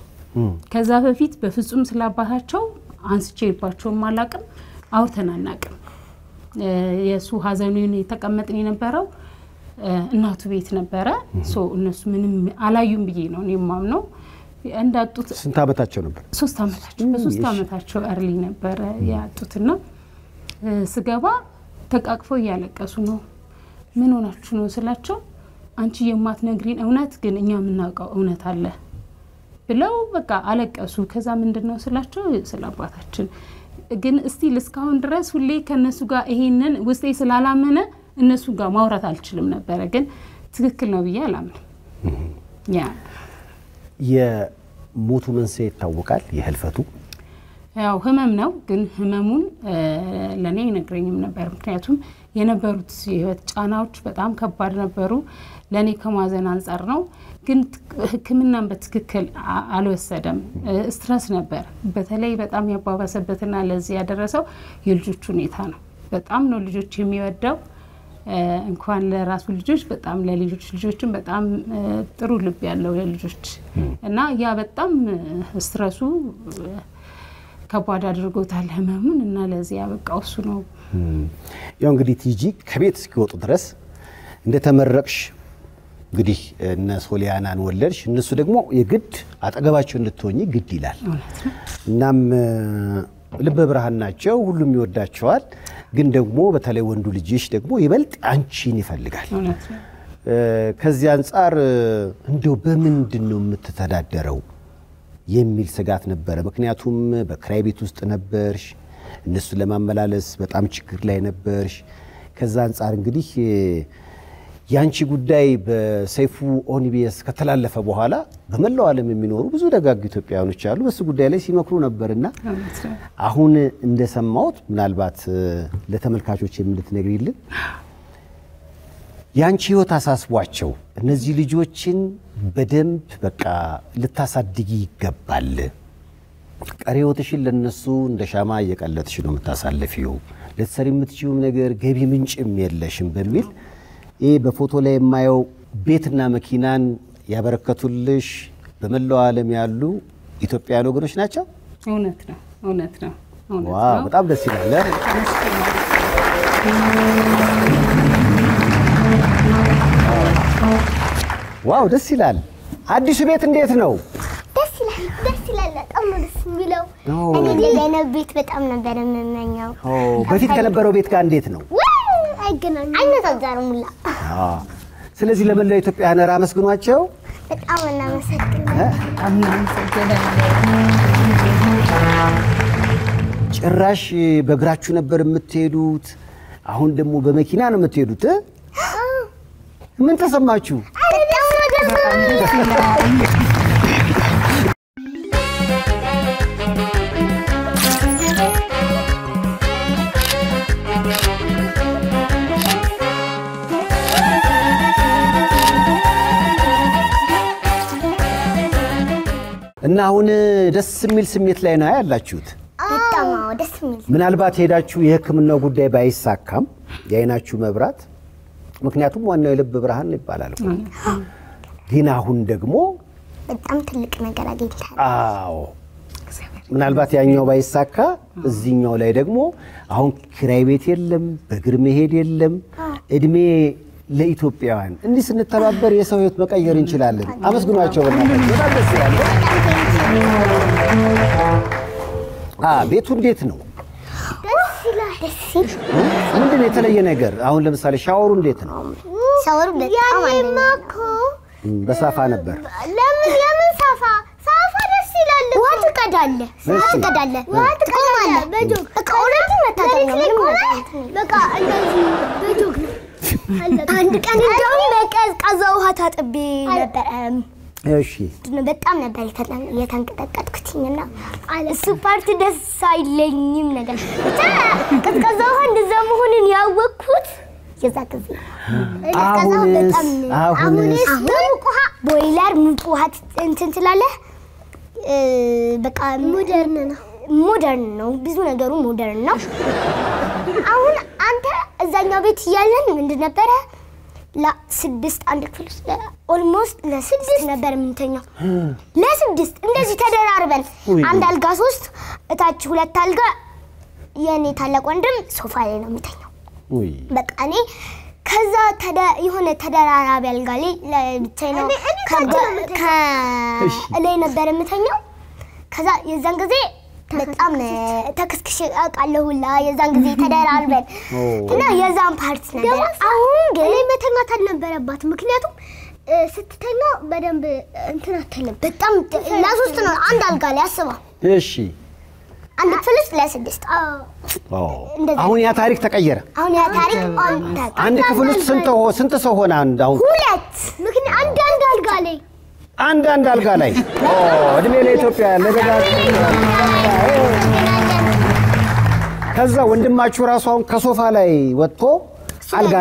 ከዛ በፊት በፍጹም ስላባታቸው አንስቼባቸው ማላቅም አውርተናናቅም የሱ ሀዘኑን የተቀመጥን የነበረው እናቱ ቤት ነበረ ሶ እነሱ ምንም አላዩም ብዬ ነው እኔ ማምነው እንዳጡት ስንት አመታቸው ነበር 3 አመታቸው በ3 አመታቸው አርሊ ነበር ያጡትና ስገባ ተቃቅፈው ያለቀሱ ነው ምን ሆናችሁ ነው ስላቸው አንቺ የማትነግሪን እውነት ግን እኛ ምናውቀው እውነት አለ ብለው በቃ አለቀሱ ከዛ ምንድነው ስላቸው ስለአባታችን ግን እስቲል እስካሁን ድረስ ሁሌ ከነሱ ጋር ይሄንን ውስጤ ስላላመነ እነሱ ጋር ማውራት አልችልም ነበር ግን ትክክል ነው ብዬ አላምንም የሞቱ መንስኤ ይታወቃል የህልፈቱ ያው ህመም ነው ግን ህመሙን ለኔ ይነግረኝም ነበር ምክንያቱም የነበሩት የህይወት ጫናዎች በጣም ከባድ ነበሩ ለኔ ከማዘን አንፃር ነው ግን ህክምናን በትክክል አልወሰደም ስትረስ ነበር በተለይ በጣም ያባባሰበትና ለዚህ ያደረሰው የልጆቹ ሁኔታ ነው በጣም ነው ልጆች የሚወደው እንኳን ለራሱ ልጆች በጣም ለልጆችም በጣም ጥሩ ልብ ያለው ለልጆች እና ያ በጣም ስትረሱ ከባድ አድርጎታል ህመሙን እና ለዚህ ያበቃው እሱ ነው ያው እንግዲህ ቲጂ ከቤት እስኪወጡ ድረስ እንደተመረቅሽ እንግዲህ እነ ሶሊያናን ወለድሽ እነሱ ደግሞ የግድ አጠገባቸው እንድትሆኚ ግድ ይላል እናም ልበ ብርሃን ናቸው ሁሉም ይወዳቸዋል ግን ደግሞ በተለይ ወንዱ ልጅሽ ደግሞ ይበልጥ አንቺን ይፈልጋል ከዚህ አንፃር እንደው በምንድነው የምትተዳደረው የሚል ስጋት ነበር ምክንያቱም በክራይ ቤት ውስጥ ነበርሽ እነሱ ለማመላለስ በጣም ችግር ላይ ነበርሽ ከዛ አንፃር እንግዲህ ያንቺ ጉዳይ በሰይፉ ኦንቢኤስ ከተላለፈ በኋላ በመላው ዓለም የሚኖሩ ብዙ ደጋግ ኢትዮጵያውያኖች አሉ በሱ ጉዳይ ላይ ሲመክሩ ነበርና አሁን እንደሰማሁት ምናልባት ለተመልካቾች የምትነግሪልን ያንቺ ህይወት አሳስቧቸው እነዚህ ልጆችን በደንብ በቃ ልታሳድጊ ይገባል ቀሪዎትሽን ለነሱ እንደ ሻማ እየቀለጥሽ ነው የምታሳልፊው ለተሰሪ የምትችይው ነገር ገቢ ምንጭም የለሽም በሚል ይሄ በፎቶ ላይ የማየው ቤትና መኪናን ያበረከቱልሽ በመላው ዓለም ያሉ ኢትዮጵያውያን ወገኖች ናቸው እውነት ነው ዋው በጣም ደስ ይላል ዋው ደስ ይላል አዲሱ ቤት እንዴት ነው ደስ ይላል በጣም ነው ደስ የሚለው እኔ ለኔ ቤት በጣም ነበር የምመኘው በፊት ከነበረው ቤት ጋር እንዴት ነው አይገናኝም አይነዛዛሩምላ ስለዚህ ለመላው ኢትዮጵያውያን አመስግኗቸው በጣም እናመሰግናለን ጭራሽ በእግራችሁ ነበር የምትሄዱት አሁን ደግሞ በመኪና ነው የምትሄዱት ምን ተሰማችሁ እና አሁን ደስ የሚል ስሜት ላይ ነው ያላችሁት በጣም ደስ የሚል ምናልባት ሄዳችሁ የህክምናው ጉዳይ ባይሳካም የአይናችሁ መብራት ምክንያቱም ዋናው የልብ ብርሃን ይባላል ግን አሁን ደግሞ በጣም ትልቅ ነገር አግኝታል አዎ ምናልባት ያኛው ባይሳካ እዚህኛው ላይ ደግሞ አሁን ኪራይ ቤት የለም በእግር መሄድ የለም እድሜ ለኢትዮጵያውያን እንዲህ ስንተባበር የሰው ህይወት መቀየር እንችላለን አመስግኗቸው በእናታችሁ በጣም ደስ ይላል ቤቱ እንዴት ነው ደስ ይላል ምንድን የተለየ ነገር አሁን ለምሳሌ ሻወሩ እንዴት ነው ሻወሩ በጣም አለማኮ በሳፋ ነበር ለምን ሳፋ ደስ ይላል ውሃ ትቀዳለህ ውሃ ትቀዳለህ በጆግ ኦልሬዲ መታጠብ ነው በቃ እንደዚህ በጆግ ነው አንድ ቀን እንደውም በቀዝቃዛ ውሃ ታጥቤ ነበር እሺ በጣም ነበር የተንቀጠቀጥኩኝና እሱ ፓርት ደስ አይለኝም ነገር ቀዝቃዛ ውሃ እንደዛ መሆኑን ያወቅኩት የዛ ጊዜ አሁንስ ቦይለር ሙቅ ውሃ እንትን ትላለህ በቃ ሞደርን ነው ብዙ ነገሩ ሞደርን ነው አሁን አንተ እዛኛው ቤት ያለን ምንድን ነበር ለ6 አንድ ክፍል ኦልሞስት ለ6 ነበር የምንተኛው ለ6 እንደዚህ ተደራርበን አንድ አልጋ 3 እታች ሁለት አልጋ የኔ ታላቅ ወንድም ሶፋ ላይ ነው የምተኛው በቃ እኔ ከዛ የሆነ ተደራራቢ አልጋ ላይ ለብቻዬ ነው ላይ ነበር የምተኛው ከዛ የዛን ጊዜ በጣም ተከስክሽ አቃለሁላ የዛን ጊዜ ተደራርበን እና የዛን ፓርት ነበር አሁን ግን መተኛት አልነበረባት ምክንያቱም ስትተኛ በደንብ እንትን አትልም በጣም ለ3 ነው አንድ አልጋ ላይ አስባ እሺ አንድ ክፍል ውስጥ ለ6 አሁን ያ ታሪክ ተቀየረ አሁን ያ ታሪክ አንድ ክፍል ውስጥ ስንት ሰው ሆነ አንድ አሁን ሁለት ምክንያት አንድ አልጋ ላይ አንድ አልጋ ላይ እድሜ ለኢትዮጵያ ለገዳት ከዛ ወንድማችሁ ራሱ አሁን ከሶፋ ላይ ወጥቶ አልጋ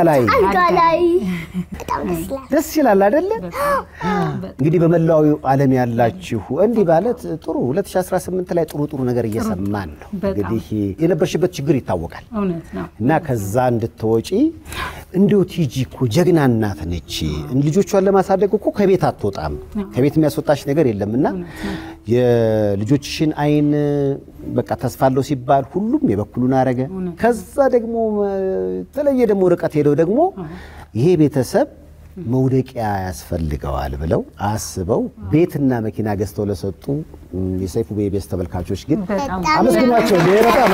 ላይ ደስ ይላል አይደለ እንግዲህ በመላው ዓለም ያላችሁ እንዲህ ማለት ጥሩ 2018 ላይ ጥሩ ነገር እየሰማን ነው እንግዲህ የነበርሽበት ችግር ይታወቃል እውነት ነው እና ከዛ እንድትወጪ እንደው ቲጂ እኮ ጀግና እናት ነች ልጆቿን ለማሳደግ እኮ ከቤት አትወጣም ከቤት የሚያስወጣሽ ነገር የለምና የልጆችሽን አይን በቃ ተስፋለው ሲባል ሁሉም የበኩሉን አረገ ከዛ ደግሞ ተለየ ደግሞ ርቀት ሄደው ደግሞ ይሄ ቤተሰብ መውደቂያ ያስፈልገዋል ብለው አስበው ቤትና መኪና ገዝተው ለሰጡ የሰይፉ ቤቤስ ተመልካቾች ግን አመስግኗቸው ለበጣም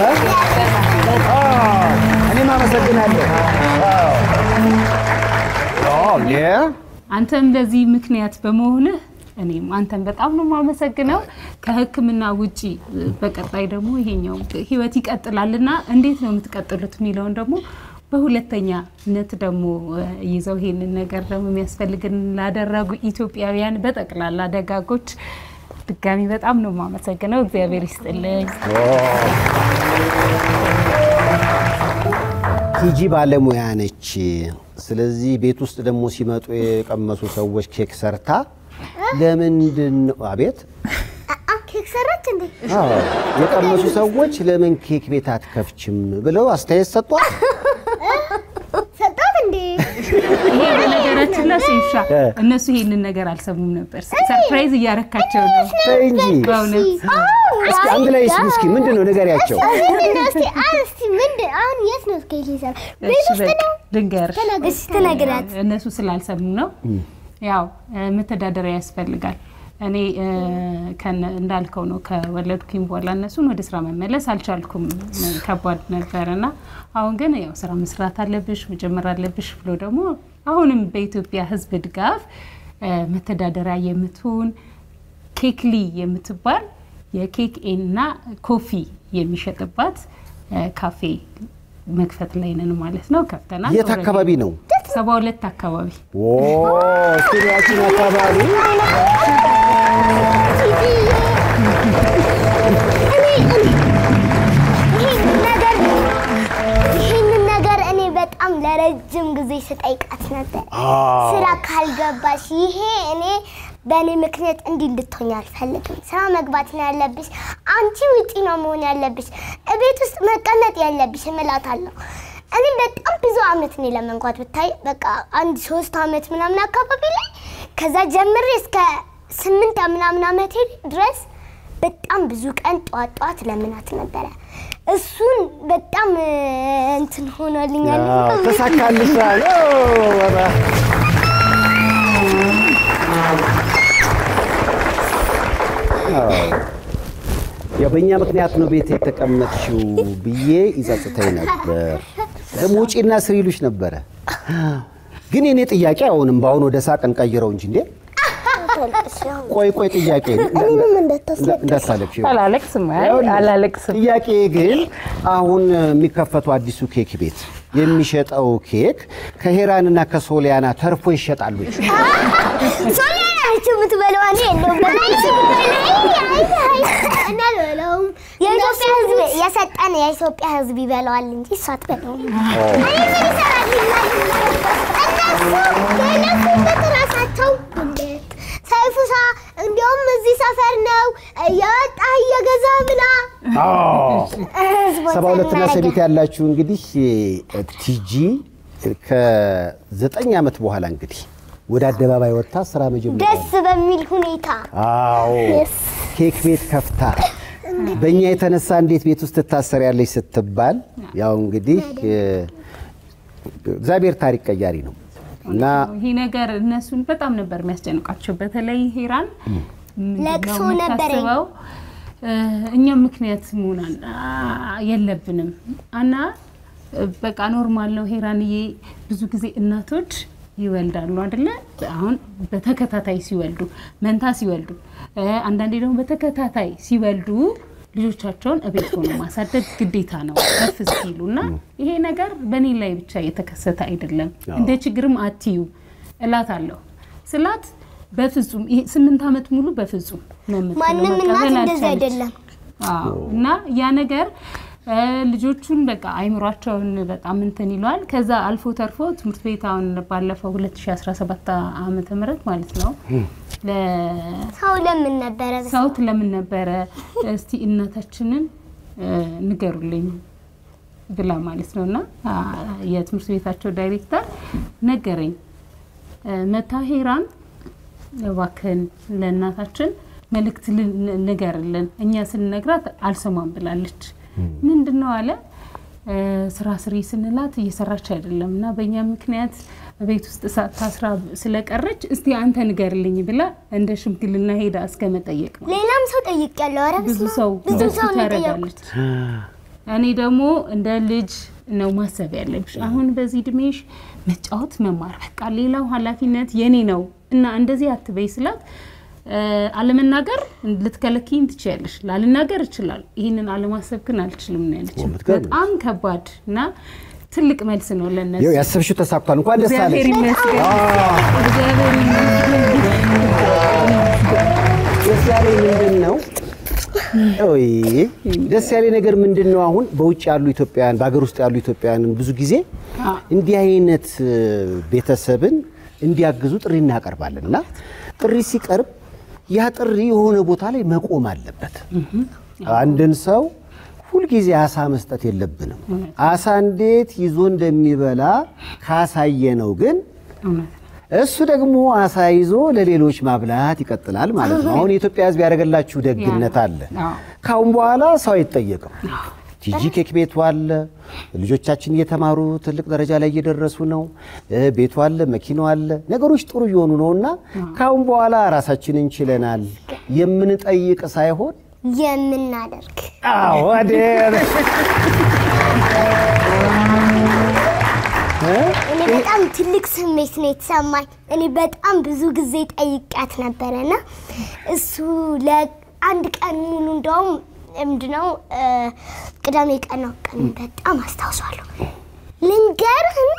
እኔም አመሰግናለሁ አንተም ለዚህ ምክንያት በመሆንህ እኔም አንተን በጣም ነው ማመሰግነው ከህክምና ውጪ በቀጣይ ደግሞ ይሄኛው ህይወት ይቀጥላልና እንዴት ነው የምትቀጥሉት የሚለውን ደግሞ በሁለተኛነት ደግሞ ይዘው ይሄንን ነገር ደግሞ የሚያስፈልግን ላደረጉ ኢትዮጵያውያን በጠቅላላ ደጋጎች ድጋሚ በጣም ነው ማመሰግነው እግዚአብሔር ይስጥልኝ ቲጂ ባለሙያ ነች ስለዚህ ቤት ውስጥ ደግሞ ሲመጡ የቀመሱ ሰዎች ኬክ ሰርታ ለምንድን አቤት ኬክ ሰራች እንዴ የቀመሱ ሰዎች ለምን ኬክ ቤት አትከፍችም ብለው አስተያየት ሰጧት እንዴ ይሄ ነገራችን ላይ ሲሻ እነሱ ይሄንን ነገር አልሰሙም ነበር ሰርፕራይዝ እያረካቸው ነው እንጂ እስኪ አንድ ላይ እስኪ ምንድነው ነገሪያቸው እስኪ ምንድን አሁን የት ነው ኬክ ይሰራ ቤት ውስጥ ነው ድንገር ተነግራት እነሱ ስላልሰሙ ነው ያው መተዳደሪያ ያስፈልጋል እኔ እንዳልከው ነው ከወለድኩኝ በኋላ እነሱን ወደ ስራ መመለስ አልቻልኩም ከባድ ነበርና አሁን ግን ያው ስራ መስራት አለብሽ መጀመር አለብሽ ብሎ ደግሞ አሁንም በኢትዮጵያ ህዝብ ድጋፍ መተዳደሪያ የምትሆን ኬክሊ የምትባል የኬክ እና ኮፊ የሚሸጥባት ካፌ መክፈት ላይ ነን ማለት ነው። ከፍተናል። የት አካባቢ ነው? 72 አካባቢ። ስቱዲዮአችን አካባቢ ይሄንን ነገር እኔ በጣም ለረጅም ጊዜ ስጠይቃት ነበር። ስራ ካልገባሽ ይሄ እኔ በእኔ ምክንያት እንዲህ እንድትሆኝ አልፈልግም። ስራ መግባት ነው ያለብሽ። አንቺ ውጪ ነው መሆን ያለብሽ። እቤት ውስጥ መቀመጥ ያለብሽ እምላታለሁ። እኔ በጣም ብዙ አመት ነው ለመንኳት ብታይ በቃ 3 አመት ምናምን አካባቢ ላይ ከዛ ጀምሬ እስከ 8 ምናምን አመት ድረስ በጣም ብዙ ቀን ጧት ለምናት ነበር። እሱን በጣም እንትን ሆኖልኛል። ተሳካልሻል። በእኛ ምክንያት ነው ቤት የተቀመጥሽው ብዬ ይጸጽተኝ ነበር። ደግሞ ውጪና ስሪሉሽ ነበረ። ግን የኔ ጥያቄ አሁንም ባሁን ወደ ሳቅን ቀይረው እንጂ እንዴ ቆይ ጥያቄ እንዳታለቅሽ አላለቅስም። ጥያቄ ግን አሁን የሚከፈቱ አዲሱ ኬክ ቤት የሚሸጠው ኬክ ከሄራንና ከሶሊያና ተርፎ ይሸጣሉ? ሶሊያና ነች የምትበላው አንዴ ነው የኢትዮጵያ ሕዝብ የሰጠን የኢትዮጵያ ሕዝብ ይበላዋል እንጂ እሷ አትበላውም። ራሳቸው ሳይፉሳ እንዲያውም እዚህ ሰፈር ነው እያወጣ እየገዛ ብላ 72 እና ሰሚት ያላችሁ እንግዲህ ቲጂ ከ9 አመት በኋላ እንግዲህ ወደ አደባባይ ወጣ ስራ መጀመር ደስ በሚል ሁኔታ ኬክ ቤት ከፍታ በእኛ የተነሳ እንዴት ቤት ውስጥ ትታሰሪያለሽ ስትባል ያው እንግዲህ እግዚአብሔር ታሪክ ቀያሪ ነው እና ይሄ ነገር እነሱን በጣም ነበር የሚያስጨንቃቸው። በተለይ ሄራን ለቅሶ ነበረው። እኛ ምክንያት መሆን የለብንም እና በቃ ኖርማል ነው። ሄራንዬ ብዙ ጊዜ እናቶች ይወልዳሉ አይደለ? አሁን በተከታታይ ሲወልዱ መንታ ሲወልዱ አንዳንዴ ደግሞ በተከታታይ ሲወልዱ ልጆቻቸውን እቤት ሆኖ ማሳደግ ግዴታ ነው ከፍ ሲሉና ይሄ ነገር በኔ ላይ ብቻ የተከሰተ አይደለም። እንደ ችግርም አትዩ እላታለሁ ስላት በፍጹም 8 አመት ሙሉ በፍጹም ነው ማንንም እናት እንደዛ አይደለም። እና ያ ነገር ልጆቹን በቃ አይምሯቸውን በጣም እንትን ይሏል። ከዛ አልፎ ተርፎ ትምህርት ቤት አሁን ባለፈው 2017 ዓመተ ምህረት ማለት ነው ሰው ለምን ነበረ እስቲ እናታችንን ንገሩልኝ ብላ ማለት ነውና የትምህርት ቤታቸው ዳይሬክተር ነገረኝ። መታ ሄራን እባክህን ለእናታችን መልእክት ንገርልን እኛ ስንነግራት አልሰማም ብላለች። ምንድነው አለ ስራ ስሪ ስንላት እየሰራች አይደለምና በእኛ ምክንያት ቤት ውስጥ ታስራ ስለቀረች እስቲ አንተ ንገርልኝ ብላ እንደ ሽምግልና ሄዳ እስከመጠየቅ ነው። ሌላም ሰው ጠይቄያለሁ። ኧረ ብዙ ሰው ታረጋለች። እኔ ደግሞ እንደ ልጅ ነው ማሰብ ያለብሽ። አሁን በዚህ እድሜሽ መጫወት መማር በቃ ሌላው ኃላፊነት የኔ ነው እና እንደዚህ አትበይ ስላት አለመናገር ልትከለኪኝ ትችያለሽ። ላልናገር ይችላል ይሄንን አለማሰብ ግን አልችልም ነው ያለች። በጣም ከባድ እና ትልቅ መልስ ነው ለነሱ። ያው ያሰብሽው ተሳክቷል። እንኳን ደስ አለሽ። ደስ ያለኝ ምንድነው? ደስ ያለኝ ነገር ምንድነው? አሁን በውጭ ያሉ ኢትዮጵያውያን በአገር ውስጥ ያሉ ኢትዮጵያውያን ብዙ ጊዜ እንዲህ አይነት ቤተሰብን እንዲያግዙ ጥሪ እናቀርባለንና ጥሪ ሲቀርብ ያ ጥሪ የሆነ ቦታ ላይ መቆም አለበት። አንድን ሰው ሁሉ ጊዜ አሳ መስጠት የለብንም። አሳ እንዴት ይዞ እንደሚበላ ካሳየነው ግን እሱ ደግሞ አሳ ይዞ ለሌሎች ማብላት ይቀጥላል ማለት ነው። አሁን የኢትዮጵያ ሕዝብ ያደረገላችሁ ደግነት አለ። ካሁን በኋላ ሰው አይጠየቅም። ቲጂ ኬክ ቤቱ አለ። ልጆቻችን እየተማሩ ትልቅ ደረጃ ላይ እየደረሱ ነው። ቤቱ አለ፣ መኪናው አለ። ነገሮች ጥሩ እየሆኑ ነውና ካሁን በኋላ ራሳችንን እንችለናል። የምንጠይቅ ሳይሆን የምናደርግ። አወደር እኔ በጣም ትልቅ ስሜት ነው የተሰማኝ። እኔ በጣም ብዙ ጊዜ ጠይቃት ነበርና እሱ አንድ ቀን ሙሉ እንደውም ምንድነው ቅዳሜ ቀን ነው ቀን በጣም አስታውሳለሁ ልንገርህና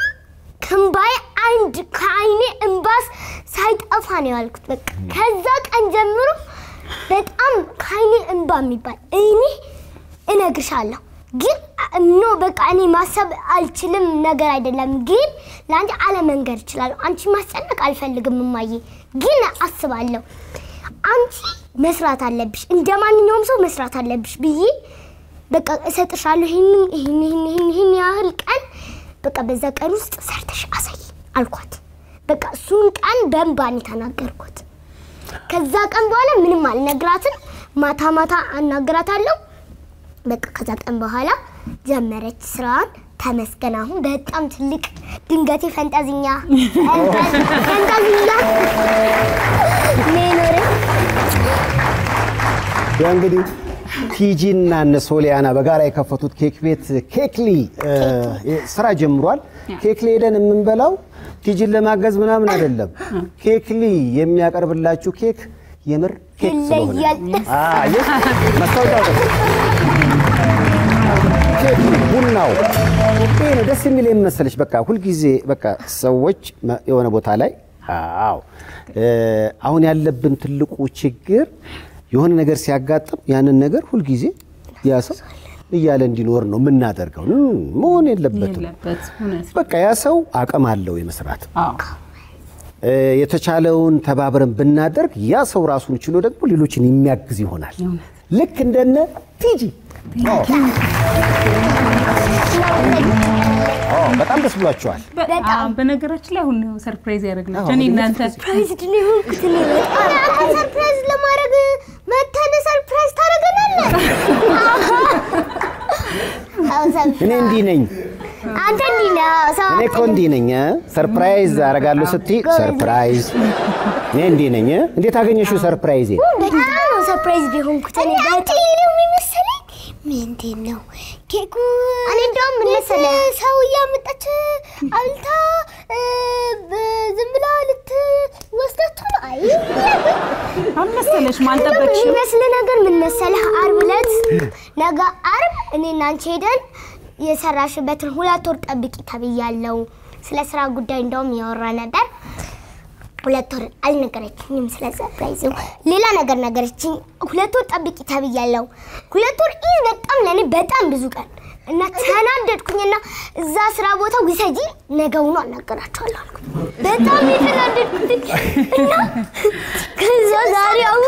ከምባይ አንድ ከአይኔ እንባስ ሳይጠፋ ነው ያልኩት በቃ ከዛ ቀን ጀምሮ በጣም ከአይኔ እንባ የሚባል እኔ እነግርሻለሁ ግን ኖ በቃ እኔ ማሰብ አልችልም ነገር አይደለም ግን ላንቺ አለ መንገር ይችላል አንቺ ማስጨነቅ አልፈልግም ማዬ ግን አስባለሁ አንቺ መስራት አለብሽ እንደማንኛውም ሰው መስራት አለብሽ ብዬ በቃ እሰጥሻለሁ ይሄን ያህል ቀን በቃ በዛ ቀን ውስጥ ሰርተሽ አሳይ አልኳት በቃ እሱን ቀን በእንባን ተናገርኩት ከዛ ቀን በኋላ ምንም አልነግራትም ማታ አናግራታለሁ በቃ ከዛ ቀን በኋላ ጀመረች ስራን ተመስገን አሁን በጣም ትልቅ ድንገቴ ፈንጣዚኛ ሜኖሬ እንግዲህ ቲጂና ሶሊያና በጋራ የከፈቱት ኬክ ቤት ኬክሊ ስራ ጀምሯል ኬክሊ ሄደን የምንበላው ቲጂን ለማገዝ ምናምን አይደለም ኬክሊ የሚያቀርብላችሁ ኬክ የምር ኬክ ስለሆነ ማስታወቂያው ኬክ ቡናው ነው ደስ የሚል የመሰለሽ በቃ ሁሉ ጊዜ በቃ ሰዎች የሆነ ቦታ ላይ አሁን ያለብን ትልቁ ችግር የሆነ ነገር ሲያጋጥም ያንን ነገር ሁሉ ጊዜ ያሰው ይያለ እንዲኖር ነው ምናደርገው መሆን የለበትም በቃ ያሰው አቅም አለው የመስራት የተቻለውን ተባብረን ብናደርግ ያሰው ራሱን ችሎ ደግሞ ሌሎችን የሚያግዝ ይሆናል ልክ እንደነ ቲጂ በጣም ደስ ብሏቸዋል በጣም በነገራችን ላይ አሁን ሰርፕራይዝ ያደርግናቸው እኔ እናንተ ሰርፕራይዝ ሰርፕራይዝ ለማድረግ መተነ ሰርፕራይዝ ታደርገናለህ እኔ እንዲህ ነኝ አንተ እንዲህ ነው እኔ እኮ እንዲህ ነኝ ሰርፕራይዝ አደርጋለሁ ስትይ ሰርፕራይዝ እኔ እንዲህ ነኝ እንዴት አገኘሽው ሰርፕራይዝ በጣም ነው ሰርፕራይዝ ቢሆንኩት እኔ በጣም የሚመስለኝ ምንድነው ኬኩ እኔ እንደውም ምን መሰለህ ሰው ያመጣች አልታ ዝም ብላ ልትወስዳት ነው አይ አመሰለሽ ማልጠበቅሽ የሚመስል ነገር ምን መሰለህ ዓርብ ዕለት ነገ ዓርብ እኔና አንቺ ሄደን የሰራሽበትን 2 ወር ጠብቂ ተብያለሁ ስለ ስራ ጉዳይ እንደውም ያወራ ነበር 2 ወር አልነገረችኝም ስለ ሰርፕራይዙ ሌላ ነገር ነገረችኝ 2 ወር ጠብቂ ተብያለሁ 2 ወር በጣም ለኔ በጣም ብዙ ቀን እና ተናደድኩኝና እዛ ስራ ቦታ ውሰጂ ነገውኑ አናገራቸዋለሁ አልኩ በጣም የተናደድኩኝ እና ከዛ ዛሬ አሁን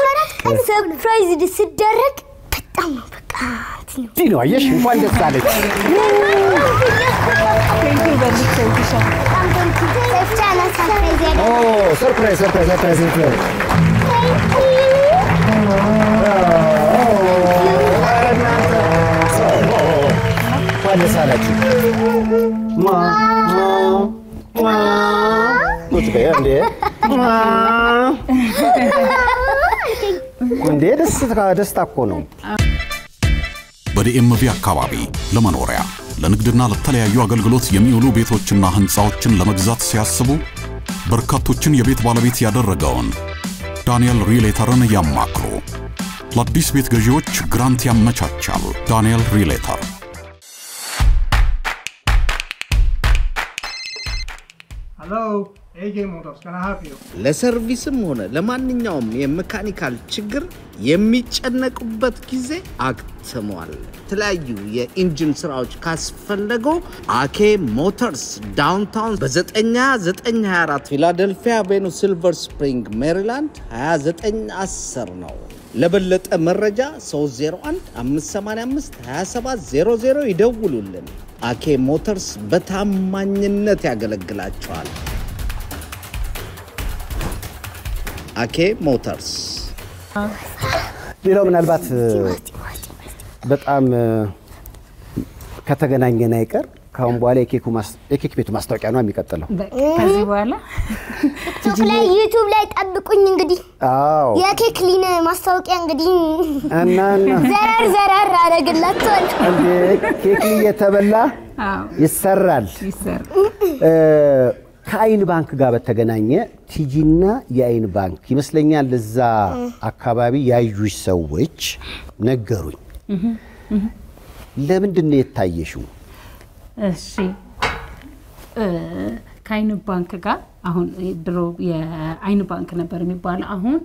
ሰርፕራይዝ ሲደረግ በጣም ነው በቃ ዲኖ አየሽ እንኳን ደስ አለሽ ሰርፕራይዝ እንኳን ደስ አላችሁ እንዴ ደስታ እኮ ነው በዲኤምቪ አካባቢ ለመኖሪያ ለንግድና ለተለያዩ አገልግሎት የሚውሉ ቤቶችና ህንጻዎችን ለመግዛት ሲያስቡ በርካቶችን የቤት ባለቤት ያደረገውን ዳንኤል ሪሌተርን ያማክሩ ለአዲስ ቤት ገዢዎች ግራንት ያመቻቻል ዳንኤል ሪሌተር Hello, AJ Motors, can I help you? ለሰርቪስም ሆነ ለማንኛውም የሜካኒካል ችግር የሚጨነቁበት ጊዜ አክትሟል። የተለያዩ የኢንጂን ስራዎች ካስፈለገው አኬ ሞተርስ ዳውንታውን በ9924 ፊላደልፊያ አቬኑ ሲልቨር ስፕሪንግ ሜሪላንድ 2910 ነው። ለበለጠ መረጃ 301-585-2700 ይደውሉልን። አኬ ሞተርስ በታማኝነት ያገለግላቸዋል። አኬ ሞተርስ ሌላው ምናልባት በጣም ከተገናኘን አይቀር ካሁን በኋላ የኬክ ቤቱ ማስታወቂያ ነው የሚቀጥለው ከዚህ በኋላ ዩቲዩብ ላይ ጠብቁኝ እንግዲህ አዎ የኬክ ሊን ማስታወቂያ እንግዲህ እና ዘራር አረግላችኋል እንዴ ኬክ እየተበላ ይሰራል ከአይን ባንክ ጋር በተገናኘ ቲጂና የአይን ባንክ ይመስለኛል እዛ አካባቢ ያዩሽ ሰዎች ነገሩኝ። ለምንድን ነው የታየሽው? እሺ ከአይን ባንክ ጋር አሁን ድሮ የአይን ባንክ ነበር የሚባለው አሁን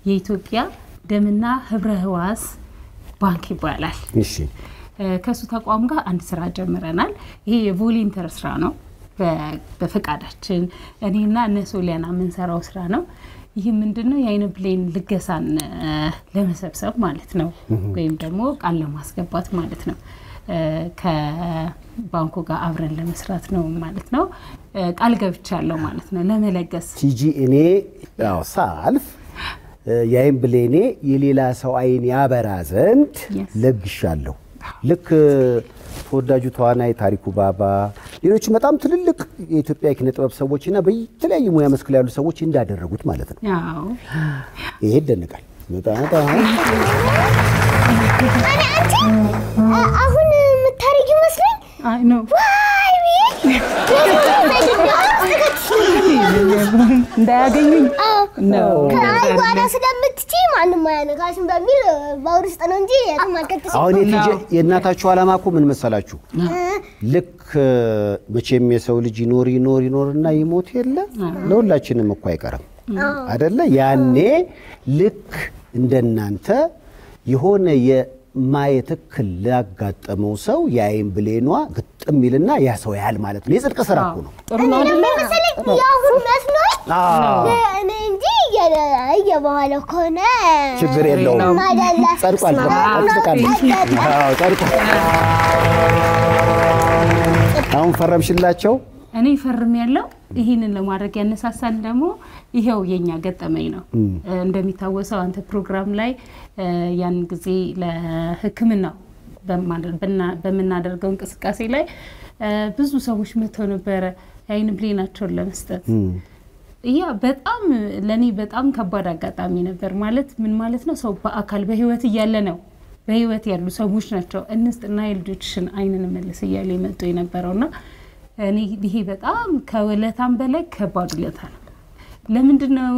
የኢትዮጵያ ደምና ህብረ ህዋስ ባንክ ይባላል። እሺ ከሱ ተቋም ጋር አንድ ስራ ጀምረናል። ይሄ የቮለንተር ስራ ነው። በፈቃዳችን እኔና እነሶሊያና የምንሰራው ስራ ነው። ይህ ምንድነው የአይን ብሌን ልገሳን ለመሰብሰብ ማለት ነው ወይም ደግሞ ቃል ለማስገባት ማለት ነው። ከባንኩ ጋር አብረን ለመስራት ነው ማለት ነው። ቃል ገብቻለሁ ማለት ነው ለመለገስ። ቲጂ እኔ ያው ሳልፍ የአይን ብሌኔ የሌላ ሰው አይን ያበራ ዘንድ ለግሻለሁ። ልክ ተወዳጁ ተዋናይ ታሪኩ ባባ ሌሎችም በጣም ትልልቅ የኢትዮጵያ ኪነ ጥበብ ሰዎችና በተለያዩ ሙያ መስክ ላይ ያሉ ሰዎች እንዳደረጉት ማለት ነው። አዎ ይሄ ደንቃል በጣም አሁን የምታረጊው መስለኝ አይ ነው እንዳያገኙኝ ነው ከአይዋዳ ስለምትጪ ማንንም አያነካሽም በሚል ባውርስጥ ነው እንጂ የማከተሽ። አሁን የእናታችሁ ዓላማ እኮ ምን መሰላችሁ? ልክ መቼም የሰው ልጅ ይኖርና ይሞት የለ ለሁላችንም እኮ አይቀርም አይደለ? ያኔ ልክ እንደናንተ የሆነ የማየት እክል ላጋጠመው ሰው የአይን ብሌኗ ግጥም ይልና ያ ሰው ያህል ማለት ነው። የጽድቅ ስራ እኮ ነው። ጥሩ ነው አይደል? ያሁን መስሎኝ እኔ እንጂ የበኋላው ከሆነ ችግር የለውም። ጸድቋል። ጸድቋል። አሁን ፈረምሽላቸው? እኔ ፈርም ያለው ይሄንን ለማድረግ ያነሳሳን ደግሞ ይሄው የኛ ገጠመኝ ነው። እንደሚታወሰው አንተ ፕሮግራም ላይ ያን ጊዜ ለሕክምና በመናደርገው እንቅስቃሴ ላይ ብዙ ሰዎች መተው ነበር አይን ብሌናቸውን ለመስጠት። ያ በጣም ለኔ በጣም ከባድ አጋጣሚ ነበር። ማለት ምን ማለት ነው? ሰው በአካል በህይወት እያለ ነው በህይወት ያሉ ሰዎች ናቸው እንስጥና የልጆችሽን አይንን መልስ እያለ የመጡ የነበረውና እኔ ይሄ በጣም ከወለታም በላይ ከባድ ውለታ ነው። ለምንድነው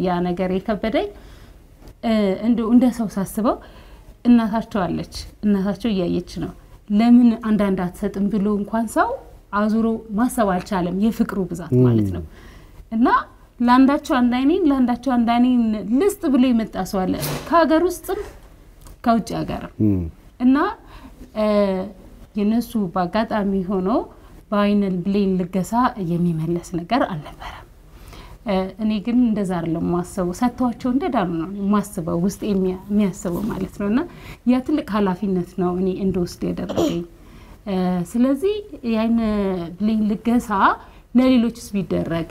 ያ ነገር የከበደኝ? እንደ ሰው ሳስበው እናታቸው አለች፣ እናታቸው እያየች ነው። ለምን አንዳንድ አትሰጥም ብሎ እንኳን ሰው አዙሮ ማሰብ አልቻለም። የፍቅሩ ብዛት ማለት ነው። እና ለአንዳቸው አንድ አይኔን ልስጥ ብሎ የመጣ ሰው አለ ከሀገር ውስጥም ከውጭ ሀገር እና የነሱ በአጋጣሚ ሆኖ በአይን ብሌን ልገሳ የሚመለስ ነገር አልነበረም። እኔ ግን እንደዛ አይደለም ማሰበው። ሰጥቷቸው እንደዳኑ ነው ማስበው ውስጥ የሚያስበው ማለት ነውና ያ ትልቅ ኃላፊነት ነው እኔ እንደወስድ ያደረገኝ። ስለዚህ የአይን ብሌን ልገሳ ለሌሎችስ ቢደረግ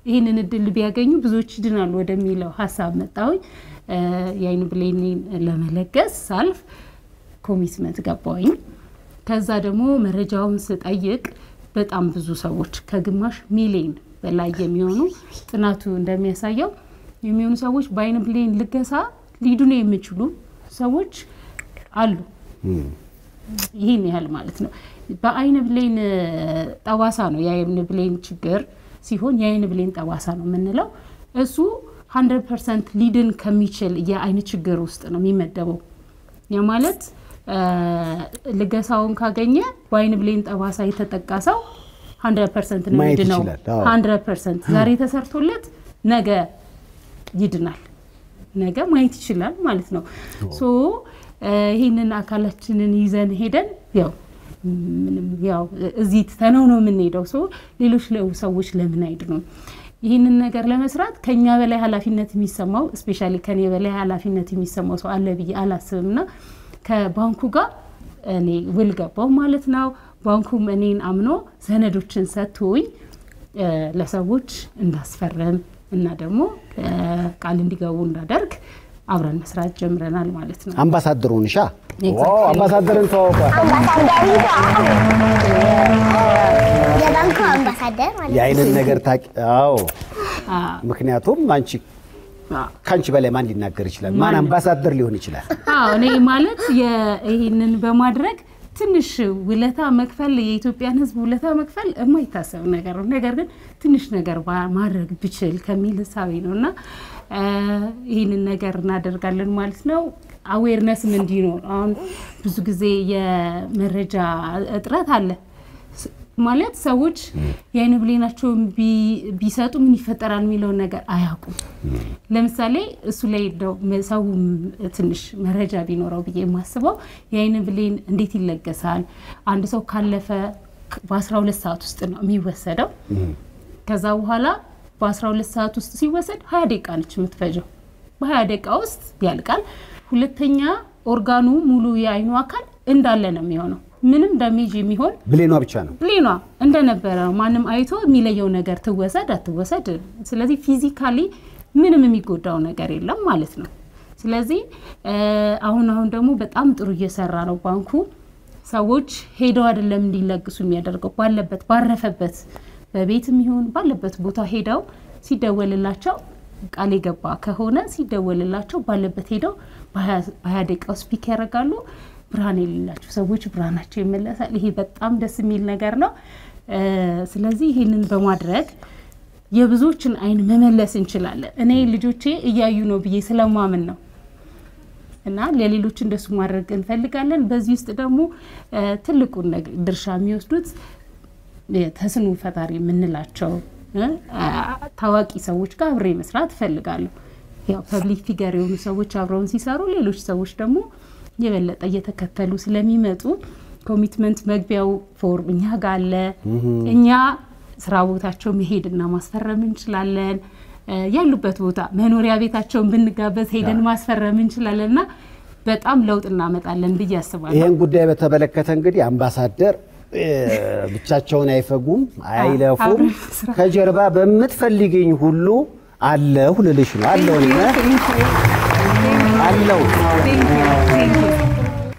ይሄንን እድል ቢያገኙ ብዙዎች ይድናሉ ወደሚለው ሐሳብ መጣሁኝ። የአይን ብሌንን ለመለገስ ሳልፍ ኮሚትመንት ገባሁኝ። ከዛ ደግሞ መረጃውን ስጠይቅ በጣም ብዙ ሰዎች ከግማሽ ሚሊዮን በላይ የሚሆኑ ጥናቱ እንደሚያሳየው የሚሆኑ ሰዎች በአይን ብሌን ልገሳ ሊድኑ የሚችሉ ሰዎች አሉ። ይሄን ያህል ማለት ነው። በአይን ብሌን ጠባሳ ነው የአይን ብሌን ችግር ሲሆን የአይን ብሌን ጠባሳ ነው የምንለው። እሱ 100% ሊድን ከሚችል የአይን ችግር ውስጥ ነው የሚመደበው። ያ ማለት ልገሳውን ካገኘ በአይን ብሌን ጠባሳ የተጠቃሰው 100% ነው የሚድነው። 100% ዛሬ ተሰርቶለት ነገ ይድናል፣ ነገ ማየት ይችላል ማለት ነው። ሶ ይሄንን አካላችንን ይዘን ሄደን ያው እዚህ ተነው ነው የምንሄደው። ሶ ሌሎች ሰዎች ለምን አይድኑም? ይሄንን ነገር ለመስራት ከኛ በላይ ኃላፊነት የሚሰማው ስፔሻሊ ከኔ በላይ ኃላፊነት የሚሰማው ሰው አለ ብዬ አላስብምና ከባንኩ ጋር እኔ ውል ገባው ማለት ነው። ባንኩም እኔን አምኖ ሰነዶችን ሰጥቶኝ ለሰዎች እንዳስፈረም እና ደግሞ ቃል እንዲገቡ እንዳደርግ አብረን መስራት ጀምረናል ማለት ነው። አምባሳደሩን አምባሳደርን ተዋውቋ የባንኩ አምባሳደር ማለት የአይንን ነገር ታውቂው? ምክንያቱም አንቺ ካንቺ በላይ ማን ሊናገር ይችላል? ማን አምባሳደር ሊሆን ይችላል? እኔ ማለት ይሄንን በማድረግ ትንሽ ውለታ መክፈል የኢትዮጵያን ህዝብ ውለታ መክፈል የማይታሰብ ነገር ነው ነገር ግን ትንሽ ነገር ማድረግ ብችል ከሚል ሐሳብ ነውና ይሄንን ነገር እናደርጋለን ማለት ነው አዌርነስ ምን እንዲኖር አሁን ብዙ ጊዜ የመረጃ እጥረት አለ ማለት ሰዎች የአይን ብሌናቸው ቢሰጡ ምን ይፈጠራል የሚለው ነገር አያውቁም ለምሳሌ እሱ ላይ ሰው ትንሽ መረጃ ቢኖረው ብዬ ማስበው የአይን ብሌን እንዴት ይለገሳል አንድ ሰው ካለፈ በ12 ሰዓት ውስጥ ነው የሚወሰደው ከዛ በኋላ በ12 ሰዓት ውስጥ ሲወሰድ 20 ደቂቃ ነች የምትፈጀው በ20 ደቂቃ ውስጥ ያልቃል ሁለተኛ ኦርጋኑ ሙሉ የአይኑ አካል እንዳለ ነው የሚሆነው ምንም ዳሜጅ የሚሆን ብሌኗ ብቻ ነው ብሌኗ እንደነበረ ማንም አይቶ የሚለየው ነገር ትወሰድ አትወሰድ ስለዚህ ፊዚካሊ ምንም የሚጎዳው ነገር የለም ማለት ነው ስለዚህ አሁን ደግሞ በጣም ጥሩ እየሰራ ነው ባንኩ ሰዎች ሄደው አይደለም እንዲለግሱ የሚያደርገው ባለበት ባረፈበት በቤትም ይሁን ባለበት ቦታ ሄደው ሲደወልላቸው ቃል የገባ ከሆነ ሲደወልላቸው ባለበት ሄደው በ20 ደቂቃ ስፒክ ያደርጋሉ ብርሃን የሌላቸው ሰዎች ብርሃናቸው ይመለሳል ይሄ በጣም ደስ የሚል ነገር ነው ስለዚህ ይሄንን በማድረግ የብዙዎችን አይን መመለስ እንችላለን እኔ ልጆቼ እያዩ ነው ብዬ ስለማምን ነው እና ለሌሎች እንደሱ ማድረግ እንፈልጋለን በዚህ ውስጥ ደግሞ ትልቁን ድርሻ የሚወስዱት ተስኑ ፈጣሪ የምንላቸው ታዋቂ ሰዎች ጋር አብሬ መስራት ፈልጋለሁ ያው ፐብሊክ ፊገር የሆኑ ሰዎች አብረውን ሲሰሩ ሌሎች ሰዎች ደግሞ የበለጠ እየተከተሉ ስለሚመጡ ኮሚትመንት መግቢያው ፎርም እኛ ጋር አለ እኛ ስራ ቦታቸው መሄድና ማስፈረም እንችላለን ያሉበት ቦታ መኖሪያ ቤታቸውን ብንጋበዝ ሄደን ማስፈረም እንችላለንና በጣም ለውጥ እናመጣለን ብዬ አስባለሁ ይሄን ጉዳይ በተበለከተ እንግዲህ አምባሳደር ብቻቸውን አይፈጉም አይለፉም ከጀርባ በመትፈልገኝ ሁሉ አለሁ ልልሽ ነው አለው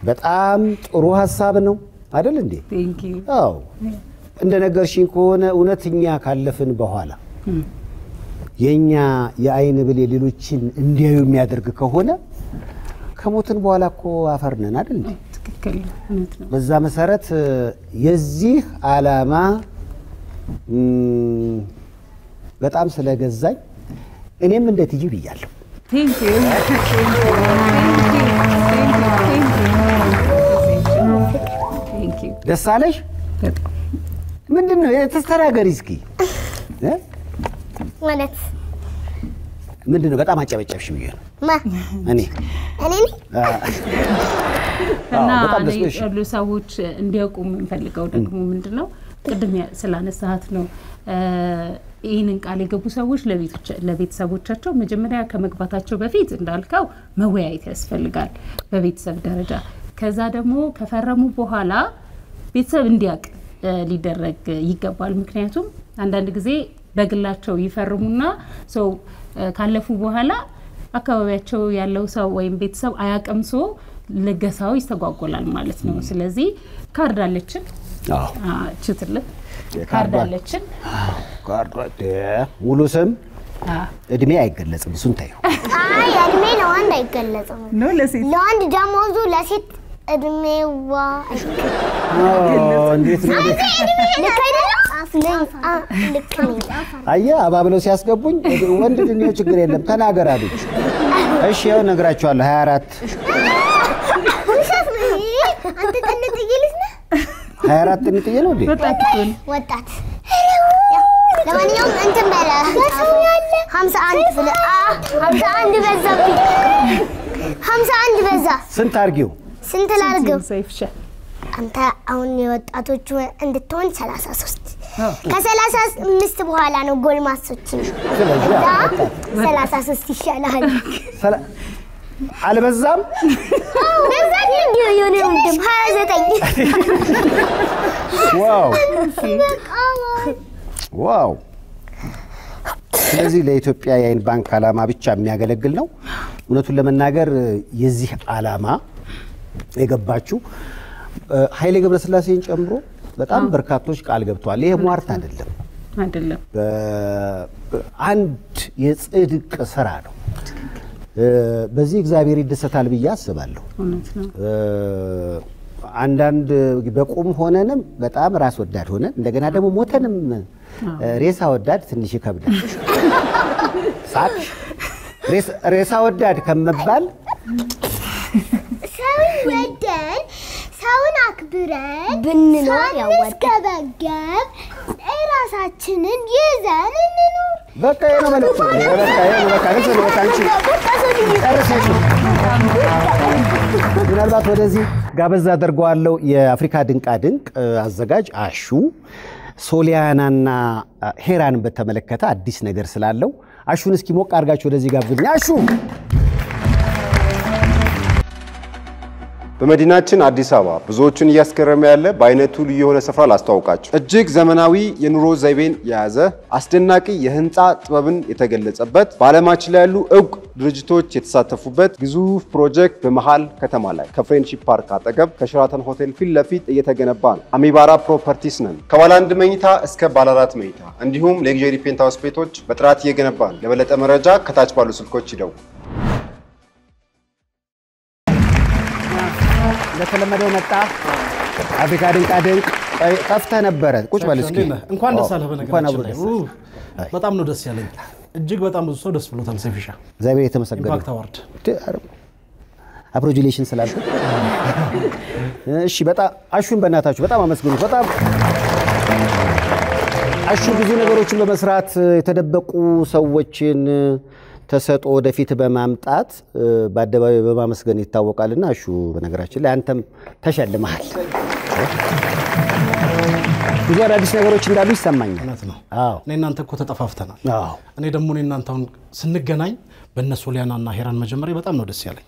በጣም ጥሩ ሐሳብ ነው አይደል እንዴ አዎ እንደነገርሽኝ ከሆነ እውነተኛ ካለፍን በኋላ የኛ የአይን ብሌ ሌሎችን እንዲያዩ የሚያደርግ ከሆነ ከሞትን በኋላ እኮ አፈርነን አይደል እንዴ ትክክል ነው በዛ መሰረት የዚህ ዓላማ በጣም ስለገዛኝ እኔም እንዴት ይጅ ብያለሁ Thank you. ደስ አለሽ ምንድነው የተስተናገሪ እስኪ ማለት ምንድነው በጣም አጨበጨብሽ ብዬ ነው እኔ እና ያሉ ሰዎች እንዲያውቁ እንፈልገው ደግሞ ምንድነው ቅድም ስላነሳት ነው ይሄንን ቃል የገቡ ሰዎች ለቤተሰቦቻቸው መጀመሪያ ከመግባታቸው በፊት እንዳልከው መወያየት ያስፈልጋል በቤተሰብ ደረጃ ከዛ ደግሞ ከፈረሙ በኋላ ቤተሰብ እንዲያውቅ ሊደረግ ይገባል ምክንያቱም አንዳንድ ጊዜ በግላቸው ይፈርሙና ሰው ካለፉ በኋላ አካባቢያቸው ያለው ሰው ወይም ቤተሰብ አያቀምሶ ለገሳው ይስተጓጎላል ማለት ነው ስለዚህ ካርድ አለችን ችትል ካርድ አለችን ካርድ ሙሉ ስም እድሜ አይገለጽም እሱን ታዩ እድሜ ለወንድ አይገለጽም ነው ለወንድ ደሞዙ ለሴት እድሜዋ እንዴት ነው አያ አባብለው ሲያስገቡኝ ወንድ ድንዮ ችግር የለም ተናገር አሉኝ እሺ ያው ነግራቸዋለሁ 24 አንተ ጥንት ይልስ ነው 24 ጥንት ይለው እንዴ ወጣት ለማንኛውም እንትን በለ 51 ብለ 51 በዛብኝ 51 በዛ ስንት አርጊው ስንት ላርገው ሰይፍሻ አንተ አሁን የወጣቶቹ እንድትሆን 33 ከ35 በኋላ ነው ጎልማሶች 33 ይሻላል አልበዛም በዛት እንዲው የሆነ ወንድም 29 ዋው ስለዚህ ለኢትዮጵያ የአይን ባንክ ዓላማ ብቻ የሚያገለግል ነው እውነቱን ለመናገር የዚህ ዓላማ የገባችሁ ኃይሌ ገብረስላሴን ጨምሮ በጣም በርካቶች ቃል ገብተዋል ይሄ ሟርት አይደለም አንድ የጽድቅ ስራ ነው በዚህ እግዚአብሔር ይደሰታል ብዬ አስባለሁ አንዳንድ በቁም ሆነንም በጣም ራስ ወዳድ ሆነ እንደገና ደግሞ ሞተንም ሬሳ ወዳድ ትንሽ ይከብዳል ሳቅ ሬሳ ወዳድ ከመባል ሰውን ወደን ሰውን አክብረን ብንኖር ያዋጣል ራሳችንን ይዘን እንኖር በቃ ነው ማለት ነው በቃ አንቺ ምናልባት ወደዚህ ጋበዝ አደርገዋለሁ የአፍሪካ ድንቃ ድንቅ አዘጋጅ አሹ ሶሊያናና ሄራን በተመለከተ አዲስ ነገር ስላለው አሹን እስኪ ሞቅ አርጋችሁ ወደዚህ ጋብዙልኝ አሹ በመዲናችን አዲስ አበባ ብዙዎችን እያስገረመ ያለ በአይነቱ ልዩ የሆነ ስፍራ ላስተዋውቃችሁ እጅግ ዘመናዊ የኑሮ ዘይቤን የያዘ አስደናቂ የህንፃ ጥበብን የተገለጸበት በዓለማችን ላይ ያሉ እውቅ ድርጅቶች የተሳተፉበት ግዙፍ ፕሮጀክት በመሃል ከተማ ላይ ከፍሬንድሺፕ ፓርክ አጠገብ ከሸራተን ሆቴል ፊት ለፊት እየተገነባ ነው አሚባራ ፕሮፐርቲስ ነን ከባለ 1 መኝታ እስከ ባለ 4 መኝታ እንዲሁም ሌክዠሪ ፔንትሃውስ ቤቶች በጥራት እየገነባ ነው ለበለጠ መረጃ ከታች ባሉ ስልኮች ይደውሉ ለተለመደው መጣ አፍሪካ ድንቃ ድንቅ ጠፍተህ ነበረ ቁጭ በል እስኪ እንኳን ደስ አለህ በነገራችን በጣም ነው ደስ ያለኝ እጅግ በጣም ብዙ ሰው ደስ ብሎታል ሰፊሻ እግዚአብሔር የተመሰገነ ኢምፓክት አዋርድ አፕሮጁሌሽን ስላልኩ እሺ በጣም አሹን በእናታችሁ በጣም አመስግኑ በጣም አሹ ብዙ ነገሮችን በመስራት የተደበቁ ሰዎችን ተሰጦ ወደፊት በማምጣት በአደባባይ በማመስገን ይታወቃልና አሹ በነገራችን ላይ አንተም ተሸልመሃል ብዙ አዳዲስ ነገሮች እንዳሉ ይሰማኛል አዎ እኔ እናንተ እኮ ተጠፋፍተናል አዎ እኔ ደግሞ እኔ እናንተውን ስንገናኝ በእነሱ ሊያናና ሄራን መጀመሪያ በጣም ነው ደስ ያለኝ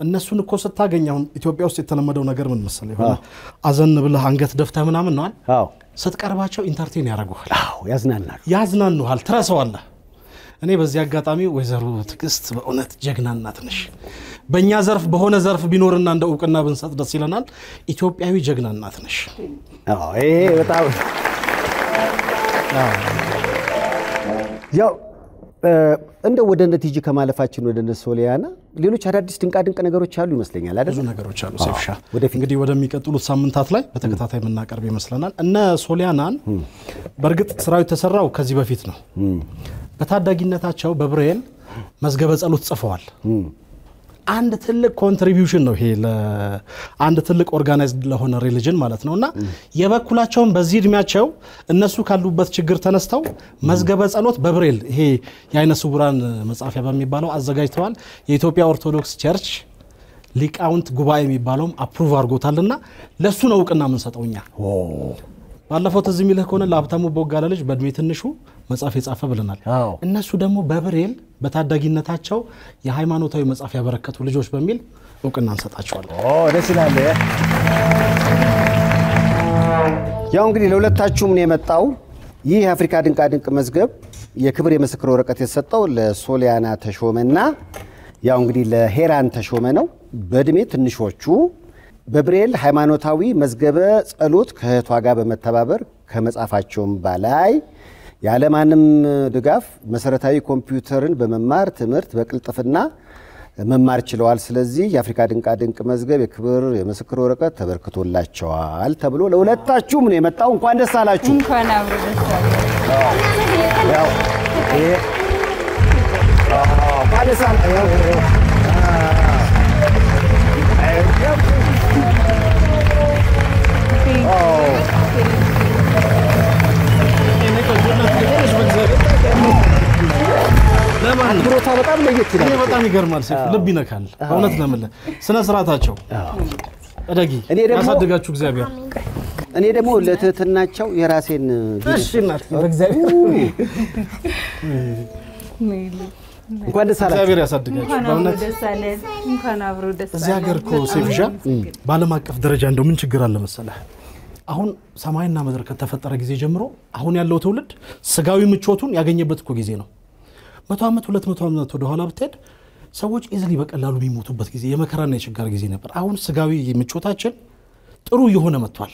እነሱን እኮ ስታገኛው ኢትዮጵያ ውስጥ የተለመደው ነገር ምን መሰለኝ ይሆናል አዘን ብለህ አንገት ደፍተህ ምናምን ነው አዎ ስትቀርባቸው ኢንተርቴን ያደርጉሃል አዎ ያዝናኑሃል ትረሳዋለህ እኔ በዚህ አጋጣሚ ወይዘሮ ትግስት በእውነት ጀግና እናት ነሽ በእኛ ዘርፍ በሆነ ዘርፍ ቢኖርና እንደ ዕውቅና ብንሰጥ ደስ ይለናል ኢትዮጵያዊ ጀግና እናት ነሽ አዎ ይሄ በጣም ያው እንደው ወደ ነቲጂ ከማለፋችን ወደ ሶሊያና ሌሎች አዳዲስ ድንቃ ድንቅ ነገሮች አሉ ይመስለኛል አይደል ብዙ ነገሮች አሉ ሰፍሻ እንግዲህ ወደሚቀጥሉት ሳምንታት ላይ በተከታታይ መናቀርብ ይመስለናል እነ ሶሊያናን በርግጥ ስራው ተሰራው ከዚህ በፊት ነው በታዳጊነታቸው በብሬል መዝገበ ጸሎት ጽፈዋል አንድ ትልቅ ኮንትሪቢዩሽን ነው ይሄ ለአንድ ትልቅ ኦርጋናይዝድ ለሆነ ሪሊጅን ማለት ነውና የበኩላቸውን በዚህ እድሜያቸው እነሱ ካሉበት ችግር ተነስተው መዝገበ ጸሎት በብሬል ይሄ የአይነ ስውራን መጻፊያ በሚባለው አዘጋጅተዋል የኢትዮጵያ ኦርቶዶክስ ቸርች ሊቃውንት ጉባኤ የሚባለውም አፕሩቭ አድርጎታልና ለሱ ነው ዕውቅና የምንሰጠውኛ ባለፈው ተዚህ ሚልህ ከሆነ ለሀብታሙ ቦጋለ ልጅ በእድሜ ትንሹ መጻፍ የጻፈ ብለናል እነሱ ደግሞ በብሬል በታዳጊነታቸው የሃይማኖታዊ መጻፍ ያበረከቱ ልጆች በሚል ዕውቅና እንሰጣቸዋለን ደስ ይላል ያው እንግዲህ ለሁለታችሁም ነው የመጣው ይህ የአፍሪካ ድንቃ ድንቅ መዝገብ የክብር የምስክር ወረቀት የተሰጠው ለሶሊያና ተሾመና ያው እንግዲህ ለሄራን ተሾመ ነው በእድሜ ትንሾቹ በብሬል ሃይማኖታዊ መዝገበ ጸሎት ከህቷ ጋር በመተባበር ከመጻፋቸውም በላይ ያለማንም ድጋፍ መሰረታዊ ኮምፒውተርን በመማር ትምህርት በቅልጥፍና መማር ችለዋል ስለዚህ የአፍሪካ ድንቃ ድንቅ መዝገብ የክብር የምስክር ወረቀት ተበርክቶላቸዋል ተብሎ ለሁለታችሁም ነው የመጣው እንኳን ደስ አላችሁ እንኳን አብሮ ደስ አለን ያው ይሄ ባለሳል ለማንብሮታ በጣም ለየት ይላል በጣም ይገርማል ሰይፍ ልብ ይነካል በእውነት ለምን ስነ ስርዓታቸው አደጊ ያሳደጋችሁ እግዚአብሔር እኔ ደግሞ ለትህትናቸው የራሴን እሺ እናት በእግዚአብሔር እንኳን ደስ አላችሁ እግዚአብሔር ያሳድጋችሁ በእውነት እንኳን አብሮ ደስ አለን እዚህ ሀገር እኮ ሰይፍሻ በዓለም አቀፍ ደረጃ እንደው ምን ችግር አለ መሰለህ አሁን ሰማይና ምድር ከተፈጠረ ጊዜ ጀምሮ አሁን ያለው ትውልድ ስጋዊ ምቾቱን ያገኘበት እኮ ጊዜ ነው 100 ዓመት 200 ዓመት ወደ ኋላ ብትሄድ ሰዎች ኢዝሊ በቀላሉ የሚሞቱበት ጊዜ የመከራና የችግር ጊዜ ነበር አሁን ስጋዊ ምቾታችን ጥሩ የሆነ መጥቷል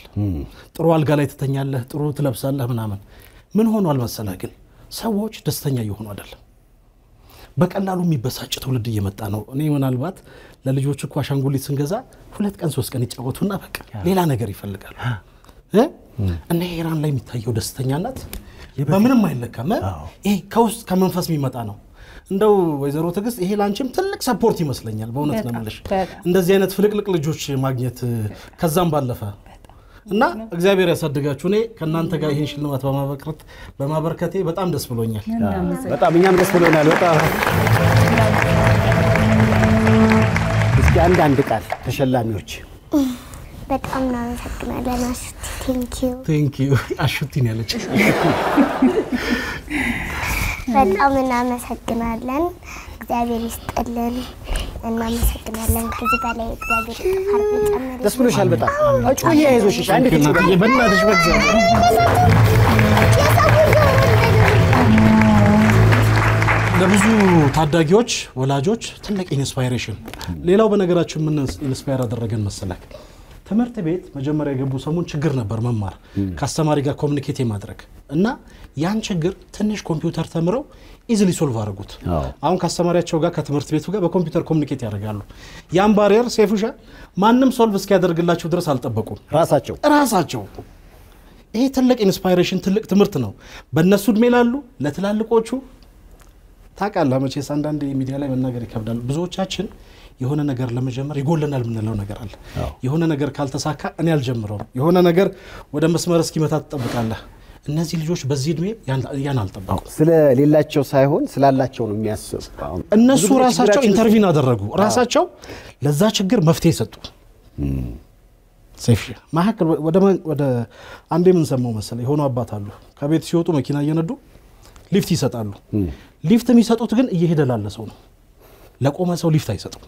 ጥሩ አልጋ ላይ ተተኛለህ ጥሩ ትለብሳለህ ምናምን ምን ሆኗል መሰለህ ግን ሰዎች ደስተኛ ይሆኑ አይደለም በቀላሉ የሚበሳጭ ትውልድ እየመጣ ነው። እኔ ምናልባት ለልጆች እኮ አሻንጉሊት ስንገዛ 2 ቀን 3 ቀን ይጫወቱና በቃ ሌላ ነገር ይፈልጋሉ። እና ሄራን ላይ የሚታየው ደስተኛነት በምንም አይለካም። ይሄ ከውስጥ ከመንፈስ የሚመጣ ነው። እንደው ወይዘሮ ትግስት ይሄ ላንቺም ትልቅ ሰፖርት ይመስለኛል በእውነት ነው የምልሽ። እንደዚህ አይነት ፍልቅልቅ ልጆች ማግኘት ከዛም ባለፈ እና እግዚአብሔር ያሳድጋችሁ። እኔ ከናንተ ጋር ይሄን ሽልማት በማበርከቴ በጣም ደስ ብሎኛል። በጣም እኛም ደስ ብሎናል። በጣም እስኪ አንድ ቃል ተሸላሚዎች በጣም እናመሰግናለን። አሹቲ ቴንክ ዩ አሹቲ ነው ያለች። በጣም እናመሰግናለን። እግዚአብሔር ይስጥልን። እናመሰግናለን። ከዚህ በላይ እግዚአብሔር ሀርብ ጨምር። ደስ ብሎሻል በጣም አጩዬ አይዞሽ። አንድ ጊዜ በእናትሽ ለብዙ ታዳጊዎች ወላጆች ትልቅ ኢንስፓይሬሽን። ሌላው በነገራችን ምን ኢንስፓየር አደረገን መሰለክ? ትምህርት ቤት መጀመሪያ የገቡ ሰሞን ችግር ነበር መማር ከአስተማሪ ጋር ኮሙኒኬት ማድረግ እና ያን ችግር ትንሽ ኮምፒውተር ተምረው ኢዚሊ ሶልቭ አድርጉት። አሁን ከአስተማሪያቸው ጋር ከትምህርት ቤቱ ጋር በኮምፒውተር ኮሙኒኬት ያደርጋሉ። ያን ባሪየር ሴፉሻ ማንም ሶልቭ እስኪያደርግላቸው ድረስ አልጠበቁም ራሳቸው። ይሄ ትልቅ ኢንስፓይሬሽን ትልቅ ትምህርት ነው በእነሱ እድሜ ላሉ ለትላልቆቹ። ታውቃለህ መቼስ አንዳንድ ሚዲያ ላይ መናገር ይከብዳል። ብዙዎቻችን የሆነ ነገር ለመጀመር ይጎለናል ምንለው ነገር አለ። የሆነ ነገር ካልተሳካ እኔ አልጀምረውም። የሆነ ነገር ወደ መስመር እስኪመታ ተጠብቃለህ። እነዚህ ልጆች በዚህ እድሜ ያን አልጠበቁ። ስለሌላቸው ሳይሆን ስላላቸው ነው የሚያስበው። እነሱ ራሳቸው ኢንተርቪው አደረጉ። ራሳቸው ለዛ ችግር መፍትሄ ሰጡ። ሰይፍ ማህከል ወደ አንዴ ምን ሰማው መሰለ? የሆነ አባት አሉ ከቤት ሲወጡ መኪና እየነዱ ሊፍት ይሰጣሉ። ሊፍት የሚሰጡት ግን እየሄደ ላለ ሰው ነው። ለቆመ ሰው ሊፍት አይሰጡም።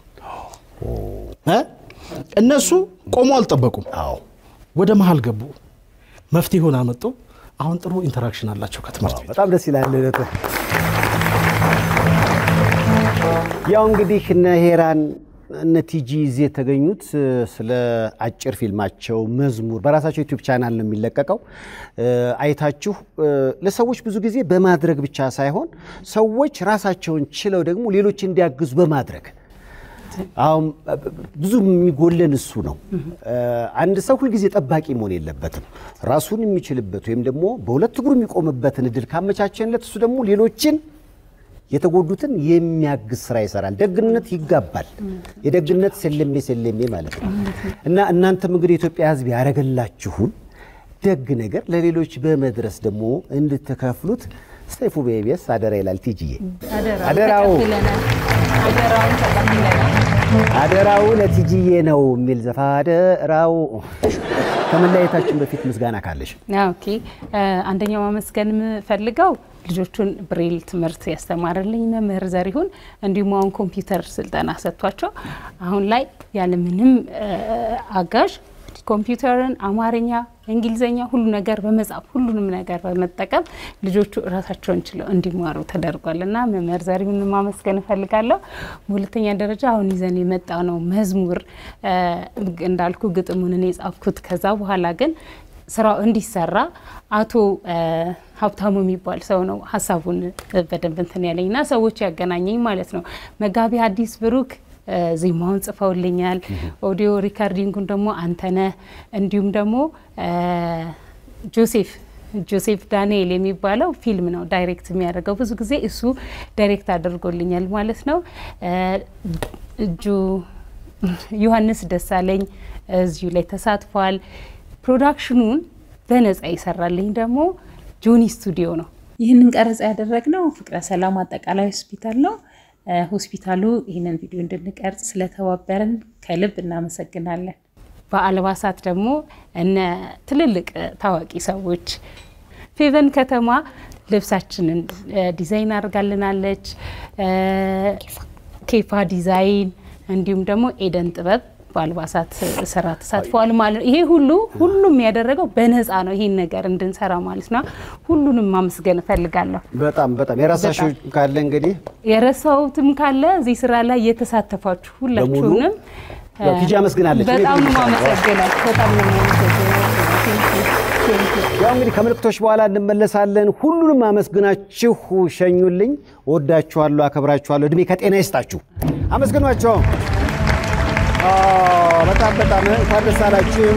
እነሱ ቆሞ አልጠበቁም። ወደ መሃል ገቡ። መፍትሄ ሆነ አመጡ። አሁን ጥሩ ኢንተራክሽን አላቸው ከትምህርት ቤት። በጣም ደስ ይላል። ያው እንግዲህ እነ ሄራን እነ ቲጂ እዚህ የተገኙት ስለ አጭር ፊልማቸው መዝሙር በራሳቸው ዩቲዩብ ቻናል ነው የሚለቀቀው። አይታችሁ ለሰዎች ብዙ ጊዜ በማድረግ ብቻ ሳይሆን ሰዎች ራሳቸውን ችለው ደግሞ ሌሎች እንዲያግዙ በማድረግ አሁን ብዙ የሚጎለን እሱ ነው። አንድ ሰው ሁሉ ጊዜ ጠባቂ መሆን የለበትም። ራሱን የሚችልበት ወይም ደግሞ በሁለት እግሩ የሚቆምበትን እድል ካመቻቸንለት እሱ ደግሞ ሌሎችን የተጎዱትን የሚያግዝ ስራ ይሰራል። ደግነት ይጋባል። የደግነት ሰለሜ ማለት ነው። እና እናንተም እንግዲህ ኢትዮጵያ ሕዝብ ያረጋላችሁን ደግ ነገር ለሌሎች በመድረስ ደግሞ እንድትከፍሉት ሰይፉ በኢቢኤስ አደራ ይላል። ቲጂዬ አደራው ለቲጂዬ ነው የሚል ዘፋደራው። ከመለያየታችን በፊት ምስጋና ካለሽ? ኦኬ አንደኛው ማመስገን ፈልገው ልጆቹን ብሬል ትምህርት ያስተማረልኝ መምህር ዘሪሁን እንዲሁም አሁን ኮምፒውተር ስልጠና ሰጥቷቸው አሁን ላይ ያለ ምንም አጋዥ ኮምፒውተርን አማርኛ እንግሊዘኛ ሁሉ ነገር በመጻፍ ሁሉንም ነገር በመጠቀም ልጆቹ ራሳቸውን ችለው እንዲማሩ ተደርጓልና መምህር ዘሪሁን ማመስገን ፈልጋለሁ። በሁለተኛ ደረጃ አሁን ይዘን የመጣው ነው መዝሙር እንዳልኩ ግጥሙን እኔ ጻፍኩት። ከዛ በኋላ ግን ስራው እንዲሰራ አቶ ሀብታሙ የሚባል ሰው ነው ሐሳቡን በደንብ እንትን ያለኝና ሰዎች ያገናኘኝ ማለት ነው። መጋቢ አዲስ ብሩክ ዜማውን ጽፈውልኛል። ኦዲዮ ሪካርዲንጉን ደግሞ አንተነህ እንዲሁም ደግሞ ጆሴፍ ዳንኤል የሚባለው ፊልም ነው ዳይሬክት የሚያደርገው። ብዙ ጊዜ እሱ ዳይሬክት አድርጎልኛል ማለት ነው። ዮሐንስ ደሳለኝ እዚሁ ላይ ተሳትፏል። ፕሮዳክሽኑን በነፃ ይሰራልኝ ደግሞ ጆኒ ስቱዲዮ ነው። ይህንን ቀረጻ ያደረግነው ፍቅረ ሰላም አጠቃላይ ሆስፒታል ነው። ሆስፒታሉ ይህንን ቪዲዮ እንድንቀርጽ ስለተባበረን ከልብ እናመሰግናለን። በአልባሳት ደግሞ እነ ትልልቅ ታዋቂ ሰዎች ፌቨን ከተማ ልብሳችንን ዲዛይን አድርጋልናለች። ኬፋ ዲዛይን እንዲሁም ደግሞ ኤደን ጥበብ በአልባሳት ስራ ተሳትፏል ማለት። ይሄ ሁሉም ያደረገው በነፃ ነው ይሄን ነገር እንድንሰራ ማለት ነው። ሁሉንም ማመስገን ፈልጋለሁ። በጣም የራሳችሁ ካለ እንግዲህ የራሳውትም ካለ እዚህ ስራ ላይ የተሳተፋችሁ ሁላችሁንም ቲጂ አመስግናለች። በጣም ማመስገናለሁ። ያው እንግዲህ ከምልክቶች በኋላ እንመለሳለን። ሁሉንም አመስግናችሁ ሸኙልኝ። ወዳችኋለሁ፣ አከብራችኋለሁ። እድሜ ከጤና ይስጣችሁ። አመስግኗቸው። በጣም እንኳን ደስ አላችሁ።